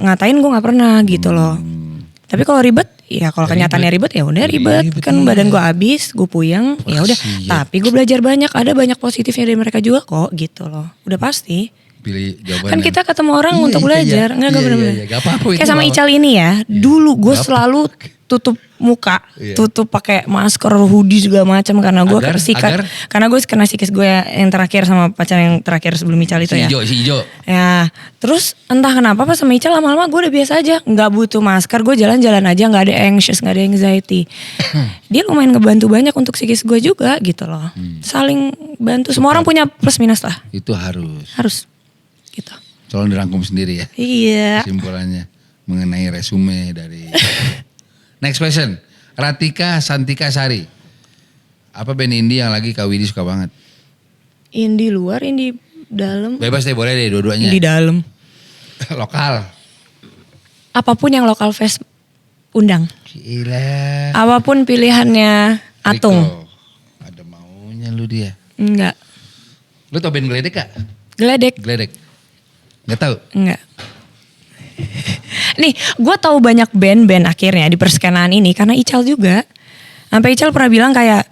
ngatain gue nggak pernah gitu loh. Tapi kalau ribet, ya kalau kenyataannya ribet ya udah ribet. Ribet, Kan iya. badan gue habis, gue puyeng, ya udah. Kasian. Tapi gue belajar banyak. Ada banyak positifnya dari mereka juga kok gitu loh. Udah pasti. Pilih jawaban Kan yang- kita ketemu orang Iya, untuk iya, belajar. iya. Enggak Iya, bener-bener. iya, iya. Gak apa-apa itu Kayak sama apa-apa. Ical ini ya. Dulu gue Gak apa. selalu tutup muka, Iya. tutup pakai masker, hoodie segala macam karena gue Agar? karena gue kena sikis gue yang terakhir sama pacar yang terakhir sebelum Ical itu Si ya. Ijo. Ya, terus entah kenapa pas sama Ical lama-lama gue udah biasa aja, nggak butuh masker, gue jalan-jalan aja, nggak ada anxious, nggak ada anxiety. Dia lumayan ngebantu banyak untuk psikis gue juga gitu loh. Saling bantu, semua orang punya plus minus lah, Itu harus. harus gitu. Tolong dirangkum sendiri ya. Iya. Kesimpulannya mengenai resume dari. Next question. Ratika Santika Sari. Apa band indie yang lagi Kak Widi suka banget? Indie luar, indie dalam. Bebas deh, boleh deh dua-duanya. Indie dalam. Lokal. Apapun yang lokal fest undang. Gila. Apapun pilihannya Atung. Riko. Ada maunya lu dia. Enggak. Lu tau band Geledek gak? Geledek. Geledek. Gak tau? Enggak. Nih, gue tahu banyak band-band akhirnya di perskenaan ini karena Ical juga. Sampai Ical pernah bilang kayak,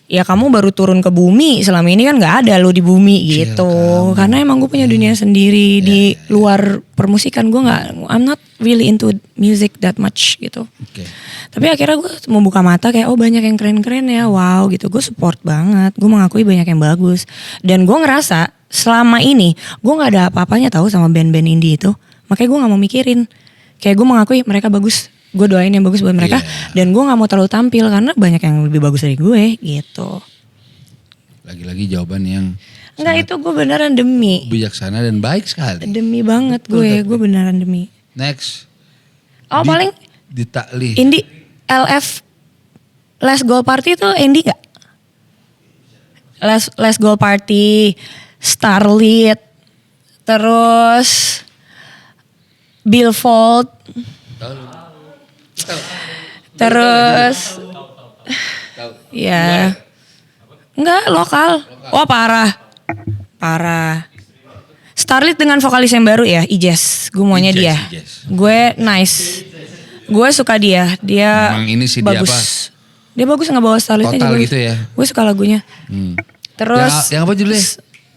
ya kamu baru turun ke bumi, selama ini kan nggak ada lo di bumi gitu. Karena emang gue punya dunia sendiri di luar permusikan. Gue nggak, I'm not really into music that much gitu. Oke. Tapi akhirnya gue membuka mata kayak, oh banyak yang keren-keren ya, wow gitu. Gue support banget, gue mengakui banyak yang bagus. Dan gue ngerasa selama ini gue nggak ada apa-apanya tahu sama band-band indie itu. Makanya gue gak mau mikirin. Kayak gue mengakui mereka bagus. Gue doain yang bagus buat mereka. Iya. Dan gue gak mau terlalu tampil karena banyak yang lebih bagus dari gue gitu. Lagi-lagi jawaban yang Enggak, itu gue beneran demi. bijaksana dan baik sekali. Demi banget gue beneran demi. Next. Oh paling Ditakli. indie LF Last Goal Party itu indie gak? Last Goal Party, Starlit, terus Billfold, terus ya enggak lokal. Wah parah. Starlit dengan vokalis yang baru ya, Ijes. Gue maunya Ijes, dia. Ijes. Gue nice. Gue suka dia. Dia Emang ini sih dia bagus. apa? Dia bagus nggak bawa Starlitnya Total juga bagus. gitu ya? Gue suka lagunya. Terus Yang apa judulnya?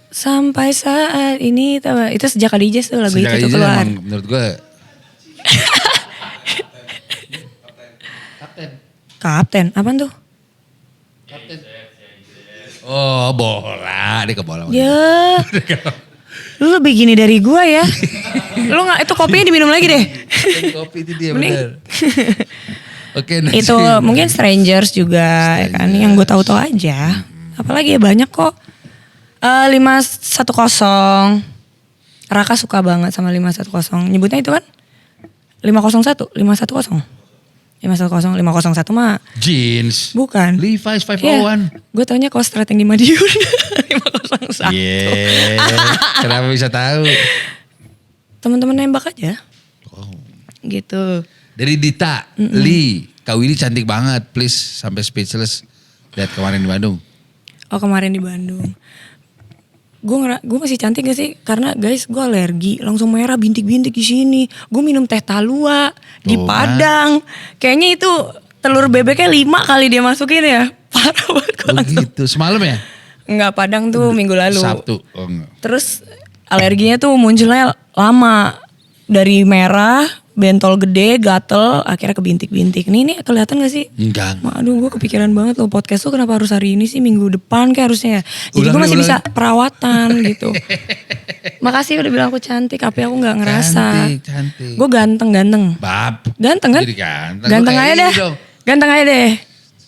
sampai saat ini tahu itu sejak ada Ijes tuh lagu Sejak itu tuh aja keluar. emang menurut gue Kapten, apaan tuh? oh bola, dia ke bola. Ya, lu lebih gini dari gua ya. Lu nggak itu kopinya diminum lagi deh. Kopi itu dia Mending. bener. Oke, Itu mungkin Strangers juga ya kan yang gue tahu-tahu aja. Apalagi ya banyak kok. 510. Raka suka banget sama 510. Nyebutnya itu kan 501, 510. 510, 501 mah jeans. bukan. Levi's 501. Gue taunya Kostrad yang di Madiun. 501. Kenapa bisa tahu? Teman-teman nembak aja. Oh. Gitu. Dari Dita, Lee, Kak Willy cantik banget, please sampai speechless. Lihat kemarin di Bandung. Oh kemarin di Bandung. Gue masih cantik gak sih? Karena guys gue alergi, langsung merah bintik-bintik di sini. Gue minum teh talua di Tuh, Padang. Kayaknya itu telur bebeknya 5 kali dia masukin ya. Parah banget gue langsung. Begitu, semalam ya? Enggak, Padang tuh minggu lalu. Sabtu. Oh, enggak. Terus alerginya tuh munculnya lama. Dari merah, bentol gede, gatel, akhirnya kebintik-bintik. Ini kelihatan gak sih? Enggak. Aduh gue kepikiran banget loh podcast tuh kenapa harus hari ini sih, minggu depan kayak harusnya ya. Jadi gue Ulang, masih ulang. bisa perawatan gitu. Makasih udah bilang aku cantik, tapi aku gak ngerasa. Cantik. Gue ganteng. Bab. Ganteng kan? Jadi ganteng. Ganteng Lu kayak aja ini deh. dong. Ganteng aja deh.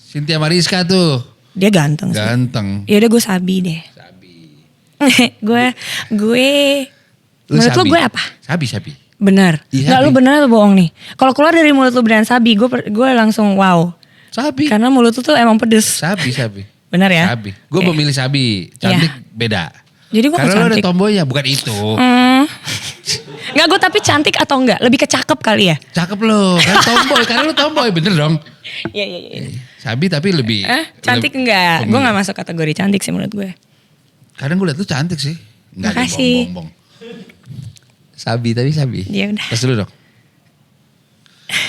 Cynthia Mariska tuh. Dia ganteng sih. Ganteng. Ya udah gue sabi deh. Sabi. gue Lu menurut lo sabi. gue apa? Sabi. Benar. Iya, Enggak, lu Bi. benar atau bohong nih? Kalau keluar dari mulut lu beneran sabi, gue langsung wow. Sabi. Karena mulut lu tuh emang pedes. Sabi. Benar ya? Sabi. Gue Oke. memilih Sabi. Cantik beda. Jadi gue Karena lo ada cantik. tomboynya, bukan itu. Enggak, gue tapi cantik atau enggak? Lebih ke cakep kali ya? Cakep lo, kan tomboy. Karena lo tomboy, bener dong. Iya. Sabi tapi lebih. Cantik enggak? Gue gak masuk kategori cantik sih menurut gue. Kadang gue liat lu cantik sih. Enggak ada Makasih. bohong-bohong. Sabi tapi sabi. Ya udah. Tes dulu dong.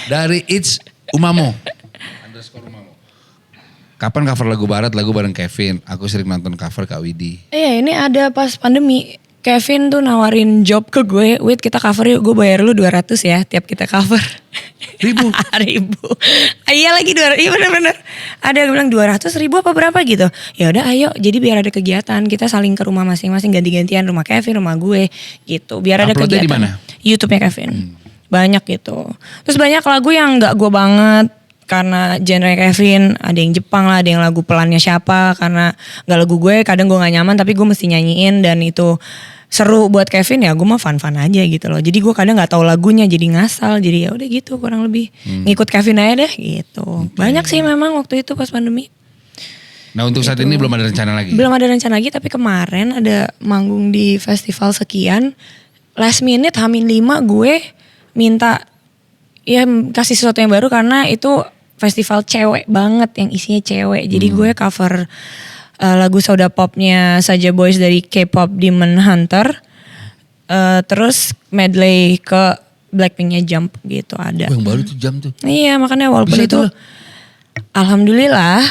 Dari It's Umamo. _ Umamo. Kapan cover lagu barat, lagu bareng Kevin? Aku sering nonton cover Kak Widi. Iya, ini ada pas pandemi. Kevin tuh nawarin job ke gue, wait kita cover yuk, gue bayar lu 200 ya tiap kita cover. 1.000? 1.000. Iya lagi 200, iya bener-bener. Ada yang bilang 200 ribu apa berapa gitu. Ya udah ayo, jadi biar ada kegiatan, kita saling ke rumah masing-masing, ganti-gantian, rumah Kevin, rumah gue gitu. Biar ada Uploadnya kegiatan. di mana? YouTube-nya Kevin. Banyak gitu. Terus banyak lagu yang gak gue banget. Karena genre Kevin, ada yang Jepang lah, ada yang lagu pelannya siapa. Karena gak lagu gue, kadang gue gak nyaman tapi gue mesti nyanyiin. Dan itu seru buat Kevin, ya gue mah fun-fun aja gitu loh. Jadi gue kadang gak tahu lagunya, jadi ngasal. Jadi ya udah gitu kurang lebih. Ngikut Kevin aja deh gitu. Banyak sih memang waktu itu pas pandemi. Nah untuk saat ini belum ada rencana lagi? Belum ada rencana lagi, tapi kemarin ada manggung di festival sekian. Last minute H-5 gue minta ya kasih sesuatu yang baru karena itu festival cewek banget yang isinya cewek. Jadi gue cover lagu soda popnya Saja Boys dari K-pop Demon Hunter. Terus medley ke Blackpinknya Jump gitu ada. Yang baru tuh jam tuh. Iya makanya walaupun Bisa itu tuh. alhamdulillah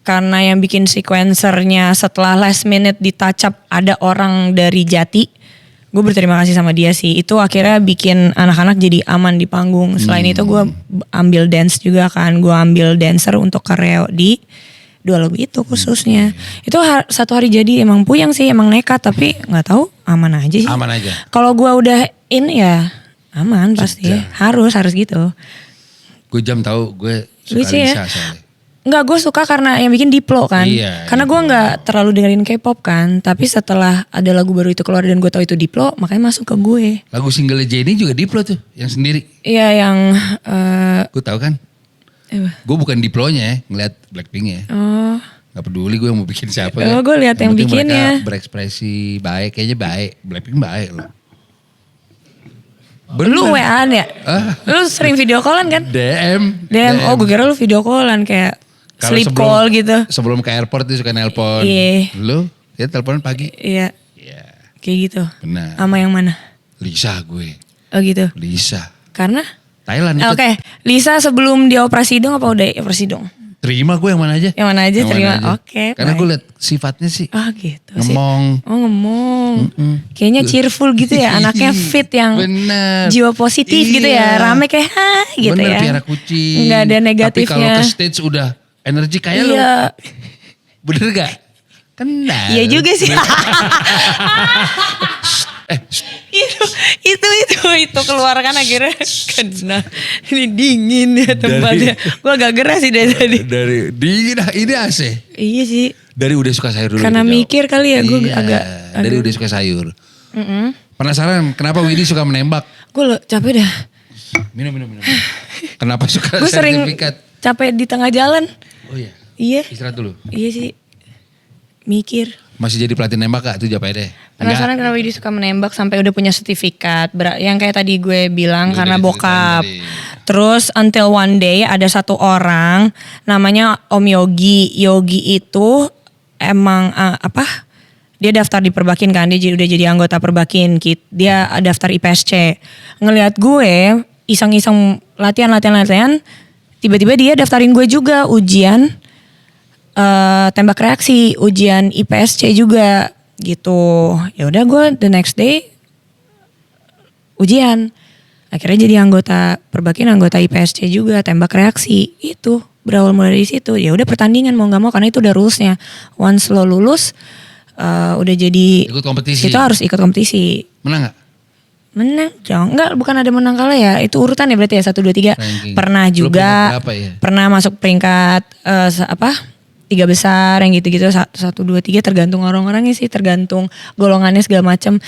karena yang bikin sequencernya setelah last minute di touch up ada orang dari Jati. Gue berterima kasih sama dia sih. Itu akhirnya bikin anak-anak jadi aman di panggung. Selain itu gue ambil dance juga kan. Gue ambil dancer untuk kareo di 2 lagu itu khususnya. Itu satu hari jadi emang puyeng sih, emang nekat. Tapi gak tahu aman aja sih. Aman aja. Kalau gue udah in ya aman pasti. Harus gitu. Gue jam tahu gue suka Lucu ya? Lisa soalnya. Enggak, gue suka karena yang bikin Diplo kan. Iya, Karena gue nggak terlalu dengerin K-pop kan. Tapi setelah ada lagu baru itu keluar dan gue tahu itu Diplo, makanya masuk ke gue. Lagu single Jennie juga Diplo tuh, yang sendiri. Iya yang Gue tahu kan. Gue bukan Diplonya ya, ngeliat Blackpink ya. oh Gak peduli gue mau bikin siapa Oh, gue lihat yang penting bikinnya. mereka berekspresi baik, kayaknya baik. Blackpink baik loh. lu WA-an ya? Ah. Lu sering video callan kan? DM. Oh gue kira lu video callan kayak Kalau sleep call gitu. Sebelum ke airport dia suka nelpon. Iya. Lu, ya telepon pagi. Iya Iya, kayak gitu. benar. Sama yang mana? Lisa gue. Oh gitu. Lisa. Karena? Thailand itu. Oke, Lisa sebelum dia operasi dong apa udah operasi dong? Terima gue yang mana aja. Yang mana aja terima. Oke, Karena baik. gue liat sifatnya sih. Oh gitu sih. Ngemong. Oh ngemong. Kayaknya cheerful gitu ya. Anaknya fit yang Bener. jiwa positif gitu ya. Iya. Rame kayak gitu Bener, ya. piara kucing. Nggak ada Tapi negatifnya. kalau ke stage udah energi kayak lu. Iya. Bener gak? Kenal. Iya juga sih. Eh, Itu itu keluar kan akhirnya kena. Ini dingin ya tempatnya. Gue agak gerah sih dari tadi. Dari dingin ini AC. Iya sih. Dari udah suka sayur dulu. Karena dijawab. mikir kali ya gue Iya, agak. Dari udah suka sayur. Penasaran kenapa Widi suka menembak? Gue capek dah. Minum. Kenapa suka Gue sering sertifikat? capek di tengah jalan. Oh iya. Iya. Istirahat dulu. Iya sih. Mikir. Masih jadi pelatih nembak gak? Itu jawab aja deh. Penasaran kenapa Widi suka menembak sampai udah punya sertifikat. Yang kayak tadi gue bilang Gue karena udah bokap. diceritain tadi. Terus until one day ada satu orang namanya Om Yogi. Yogi itu emang dia daftar di Perbakin kan. Dia udah jadi anggota Perbakin. Dia daftar IPSC. Ngelihat gue iseng-iseng latihan. Tiba-tiba dia daftarin gue juga ujian tembak reaksi, ujian IPSC juga gitu. Ya udah gue the next day ujian. Akhirnya jadi anggota Perbakin, anggota IPSC juga tembak reaksi. Itu berawal mulai dari situ. Ya udah pertandingan mau nggak mau karena itu udah rulesnya. Once lo lulus udah jadi Ikut kompetisi. itu harus ikut kompetisi. Menang gak? Menang dong. Enggak, bukan ada menang kalah ya. Itu urutan ya berarti ya 1 2 3. Ranking. Pernah Lu juga. peringkat berapa ya? Pernah masuk peringkat 3 besar yang gitu-gitu 1 2 3 tergantung orang-orangnya sih, tergantung golongannya segala macam.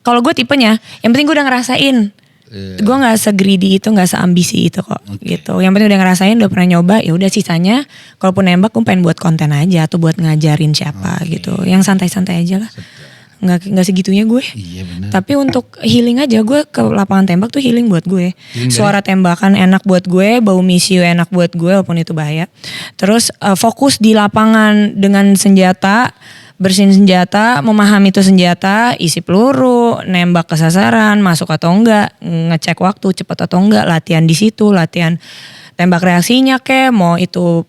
Kalau gue tipenya, yang penting gue udah ngerasain. Gue nggak se-greedy itu, nggak seambisi itu kok gitu. Yang penting udah ngerasain, udah pernah nyoba, ya udah sisanya kalaupun nembak gue pengen buat konten aja atau buat ngajarin siapa gitu. Yang santai-santai aja lah. Nggak segitunya gue. Iya benar. Tapi untuk healing aja, gue ke lapangan tembak tuh healing buat gue. Healing Suara tembakan enak buat gue, bau misiu enak buat gue walaupun itu bahaya. Terus fokus di lapangan dengan senjata, bersihin senjata, memahami itu senjata, isi peluru, nembak ke sasaran, masuk atau enggak, ngecek waktu cepat atau enggak, latihan di situ, latihan tembak reaksinya kayak mau itu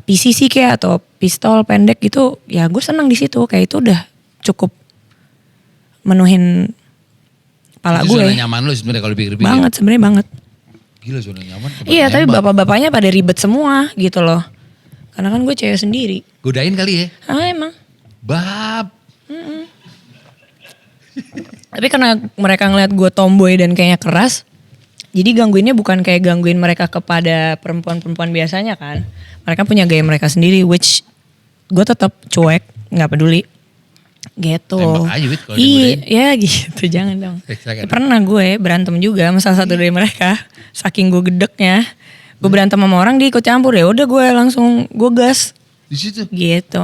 PCC kayak atau pistol pendek gitu, ya gue senang di situ, kayak itu udah cukup menuhin kepala Itu gue. zona nyaman lu sebenarnya kalau pikir-pikir. Banget sebenarnya banget. Gila zona nyaman. tempat Iya tapi nembak. bapak-bapaknya pada ribet semua gitu loh. Karena kan gue cewek sendiri. Godain kali ya. Emang. Bab. Tapi karena mereka ngeliat gue tomboy dan kayaknya keras. Jadi gangguinnya bukan kayak gangguin mereka kepada perempuan-perempuan biasanya kan. Mereka punya gaya mereka sendiri which gue tetap cuek, gak peduli. Gitu. Tembak aja Wit kalau Iya, digodain. ya gitu jangan dong. Silakan. Pernah gue berantem juga sama salah satu dari mereka. Saking gue gedeknya. Gue berantem sama orang dia ikut campur, ya udah gue langsung gue gas. Di situ. Gitu.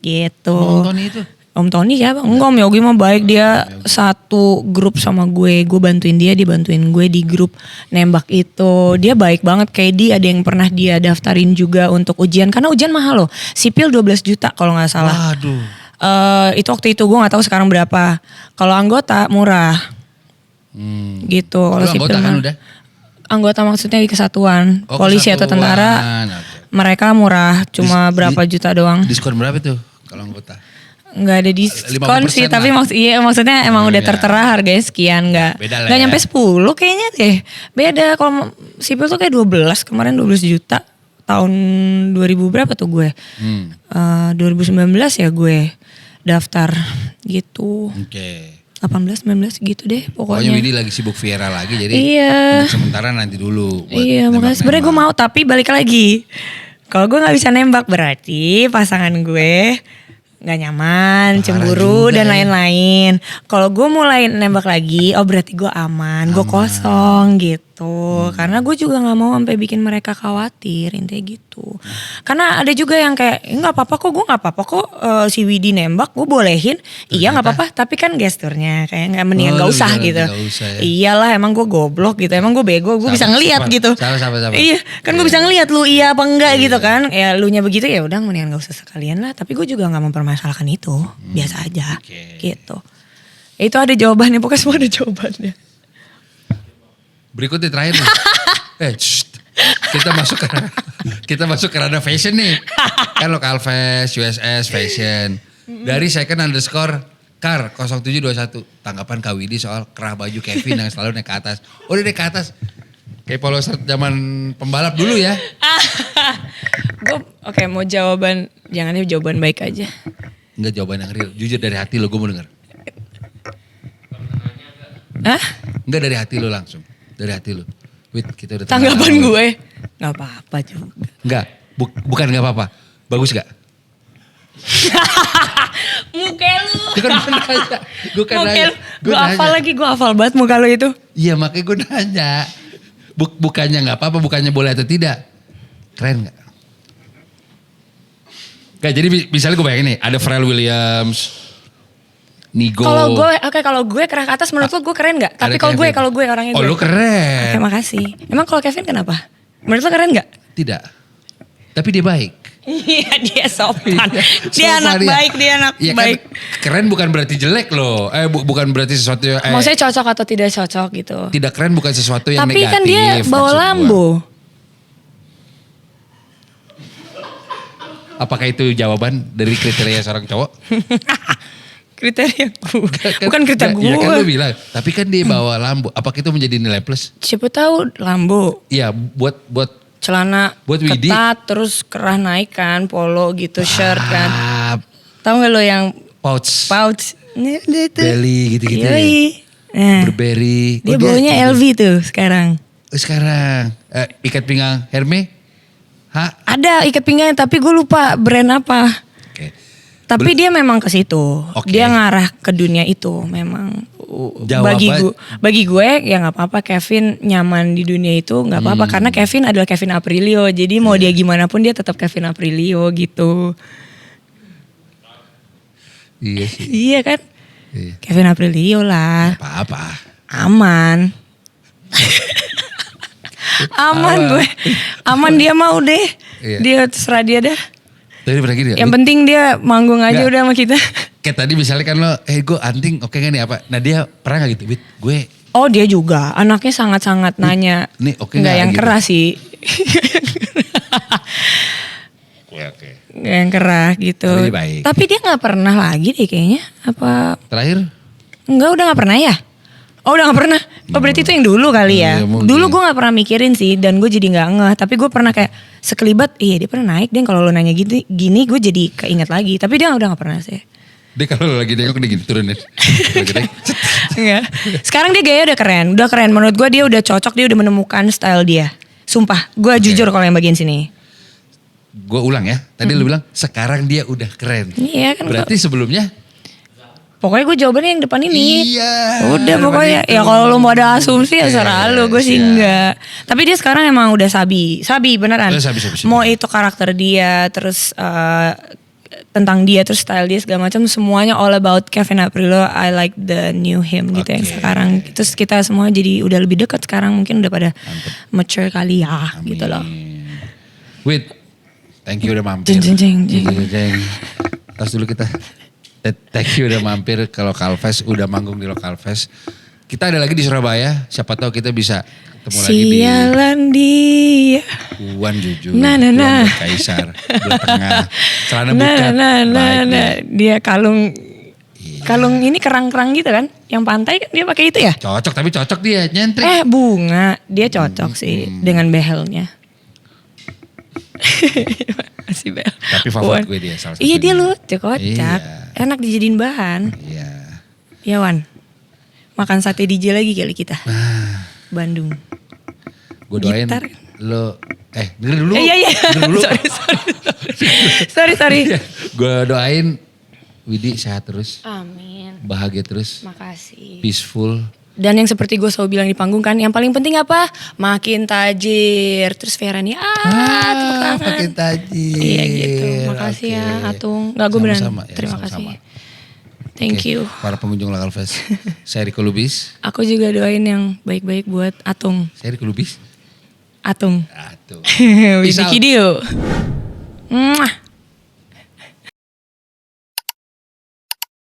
Gitu. Om Tony itu. Om Tony siapa? Enggak, Om Yogi mah baik, dia satu grup sama gue bantuin dia bantuin gue di grup nembak itu. Dia baik banget, kayak dia ada yang pernah dia daftarin juga untuk ujian karena ujian mahal loh. Sipil 12 juta kalau nggak salah. Waduh. Itu waktu itu gue nggak tahu sekarang berapa. Kalau anggota murah. Gitu. Lu Kalau anggota sipil kan mah- udah? Anggota maksudnya di kesatuan, Oh, polisi atau kesatuan. tentara. Oke. Mereka murah, cuma berapa juta doang. Diskon berapa tuh kalau anggota? Nggak ada diskon 50% sih, tapi lah. maksudnya emang Oh, udah iya. tertera harganya sekian, nggak Beda lah nggak ya. nyampe 10 kayaknya deh. Beda kalau sipil tuh kayak 12, kemarin 12 juta tahun 2000 berapa tuh gue? 2019 ya gue daftar gitu. Oke. 18 19 gitu deh Pokoknya pokoknya. Widi lagi sibuk viral lagi jadi Iya. untuk sementara nanti dulu. buat Iya, makanya sebenarnya gue nembak-nembak. mau, tapi balik lagi. Kalau gue nggak bisa nembak berarti pasangan gue nggak nyaman, Parah cemburu juga dan ya. lain-lain. Kalau gue mulai nembak lagi, oh berarti gue aman, gue kosong gitu. Karena gue juga nggak mau sampai bikin mereka khawatir, intinya gitu. Karena ada juga yang kayak nggak apa-apa kok, gue nggak apa-apa kok si Widi nembak, gue bolehin. Iya nggak apa-apa, tapi kan gesturnya kayak nggak mendingan Oh, nggak lu usah bilang gitu. nggak usah ya. Iyalah emang gue goblok gitu, emang gue bego, gue bisa ngelihat Sabar, gitu. sabar. Iya, kan gue bisa ngelihat lu iya apa enggak gitu kan. Ya lu nya begitu ya udah mendingan gak usah sekalian lah. Tapi gue juga gak mempermasalahkan itu. Biasa aja Oke. gitu. Ya, itu ada jawabannya, pokoknya semua ada jawabannya. Berikutnya terakhir nih. Kita masuk ke ranah fashion nih. Kan lokal fest, USS fashion. Dari @car 0721. Tanggapan Kak Widi soal kerah baju Kevin yang selalu naik ke atas. Oh dia naik ke atas. Kayak polo shirt zaman pembalap dulu ya. Oke, mau jawaban, jangan jawaban baik aja. Enggak jawaban yang real. Jujur dari hati lo gue mau denger. Hah? Enggak dari hati lu langsung. Dari hati lu. Wit, kita udah Tanggapan gue? Gak apa-apa juga. Enggak, bukan enggak apa-apa. Bagus gak? Muka lu. Itu kan bukan nanya. Gue kan Muka nanya. lu. Gue hafal lagi, gue hafal banget muka lu itu. Iya makanya gue nanya. Bukannya gak apa-apa, bukannya boleh atau tidak. Keren gak? Gak, jadi misalnya gue bayangin nih, ada Pharrell Williams, Nigo. Kalau gue kerak atas menurut lo gue keren gak? Tapi Ada kalau gue Kevin. orangnya Oh gue. lu keren. Oke, makasih. Emang kalau Kevin kenapa? Menurut lo keren gak? Tidak. Tapi dia baik. Iya dia sopan. Dia Sopan anak dia. baik, dia anak Iya baik. Kan, keren bukan berarti jelek loh. Bukan berarti sesuatu yang... Maksudnya cocok atau tidak cocok gitu. Tidak keren bukan sesuatu yang Tapi negatif. kan dia bawa maksud gua. Lambo. Apakah itu jawaban dari kriteria seorang cowok? Kriteria gue. Kan- Bukan kriteria gue. Iya kan lu bilang. Tapi kan dia bawa Lambo. Apakah itu menjadi nilai plus? Siapa tahu Lambo. Iya buat Celana Buat Widi. ketat terus kerah naik kan. Polo gitu shirt kan. Tahu gak lo yang Pouch. pouch. Ini dia itu. Belly gitu-gitu ya. Yoi. Nah, Burberry. dia Oh, baunya LV tuh sekarang. Sekarang. Ikat pinggang Hermes. Hah? Ada ikat pinggang tapi gue lupa brand apa. Oke. Tapi dia memang ke situ. Oke. Dia ngarah ke dunia itu memang. Jawaban- Bagi gue ya nggak apa-apa Kevin nyaman di dunia itu nggak apa-apa karena Kevin adalah Kevin Aprilio. Jadi mau dia gimana pun dia tetap Kevin Aprilio gitu. Iya sih. Iya kan? Iya. Kevin Aprilio lah. Apa-apa. Aman. Aman gue. Aman dia mau deh. Iya. Dia terserah dia dah. Tadi pernah gini. Yang penting dia manggung aja Nggak. udah sama kita. Kayak tadi misalnya kan lo, gue anting oke gak nih apa. Nah dia pernah gak gitu, Wit, gue Oh dia juga. Anaknya sangat-sangat nanya. nih oke Nggak nggak yang gitu? keras sih. Oke. Nggak yang keras gitu. Tapi dia baik. Tapi dia gak pernah lagi deh kayaknya. Apa? Terakhir? Enggak udah gak pernah ya? Oh udah gak pernah. Oh berarti itu yang dulu kali ya. Iya, mungkin. Dulu gue gak pernah mikirin sih. Dan gue jadi gak ngeh. Tapi gue pernah kayak sekelibat. Iya dia pernah naik. Dan kalau lo nanya gini gue jadi keinget lagi. Tapi dia udah gak pernah sih. Dia kalau lagi nengok dia gini turunin. Lagi nengok, cet. Enggak. Sekarang dia gaya udah keren. Udah keren. Menurut gue dia udah cocok. Dia udah menemukan style dia. Sumpah. Gue jujur kalau yang bagian sini. Gue ulang ya. Tadi lu bilang sekarang dia udah keren. Iya kan. Berarti sebelumnya? Pokoknya gue jawabannya yang depan ini. Iya. Udah pokoknya. Ya kalau lo mau ada asumsi ya serah lo. Gue sih siap. enggak. Tapi dia sekarang emang udah sabi. Sabi beneran. Sabi. Mau itu karakter dia. Terus tentang dia. Terus style dia segala macam. Semuanya all about Kevin Aprilio. I like the new him gitu yang Oke. sekarang. Terus kita semua jadi udah lebih dekat sekarang. Mungkin udah pada mature kali ya gitu loh. Wait. Thank you udah mampir. Jeng, jeng, jeng, jeng. Jeng, jeng. Tas dulu kita. Thank you udah mampir ke Lokal Fest. Udah manggung di Lokal Fest. Kita ada lagi di Surabaya. Siapa tahu kita bisa ketemu lagi di Sialan dia. Puan Jujur. Nah, nah, nah. Puan Kaisar. Belah tengah. Celana Nah, bukat. nah, Baik nah. dia. Dia kalung ini kerang-kerang gitu kan. Yang pantai kan dia pakai itu ya. Cocok tapi cocok dia. Nyentrik. Bunga. Dia cocok sih dengan behelnya. Masih behel. Tapi favorit gue dia salah Iya satunya. dia lucu kocak. Iya. Enak dijadiin bahan. Iya. Ya Wan. Makan sate DJ lagi kali kita. Ah. Bandung. Gue doain Gitar. lo. Denger dulu. Iya. Denger dulu. Sorry. Gue doain Widi sehat terus. Amin. Bahagia terus. Makasih. Peaceful. Dan yang seperti gue selalu bilang di panggung kan, yang paling penting apa? Makin tajir. Terus Vera nih, tepuk tangan. Makin tajir. Iya gitu. Makasih ya Atung. Gak gue beneran. Sama-sama, ya, Terima sama-sama. kasih. Thank Oke, you. Para pengunjung Lokal Fest. Saya Riko Lubis. Aku juga doain yang baik-baik buat Atung. Saya Riko Lubis. Atung. Aduh. Widi Peace out. Kidio. Mwah.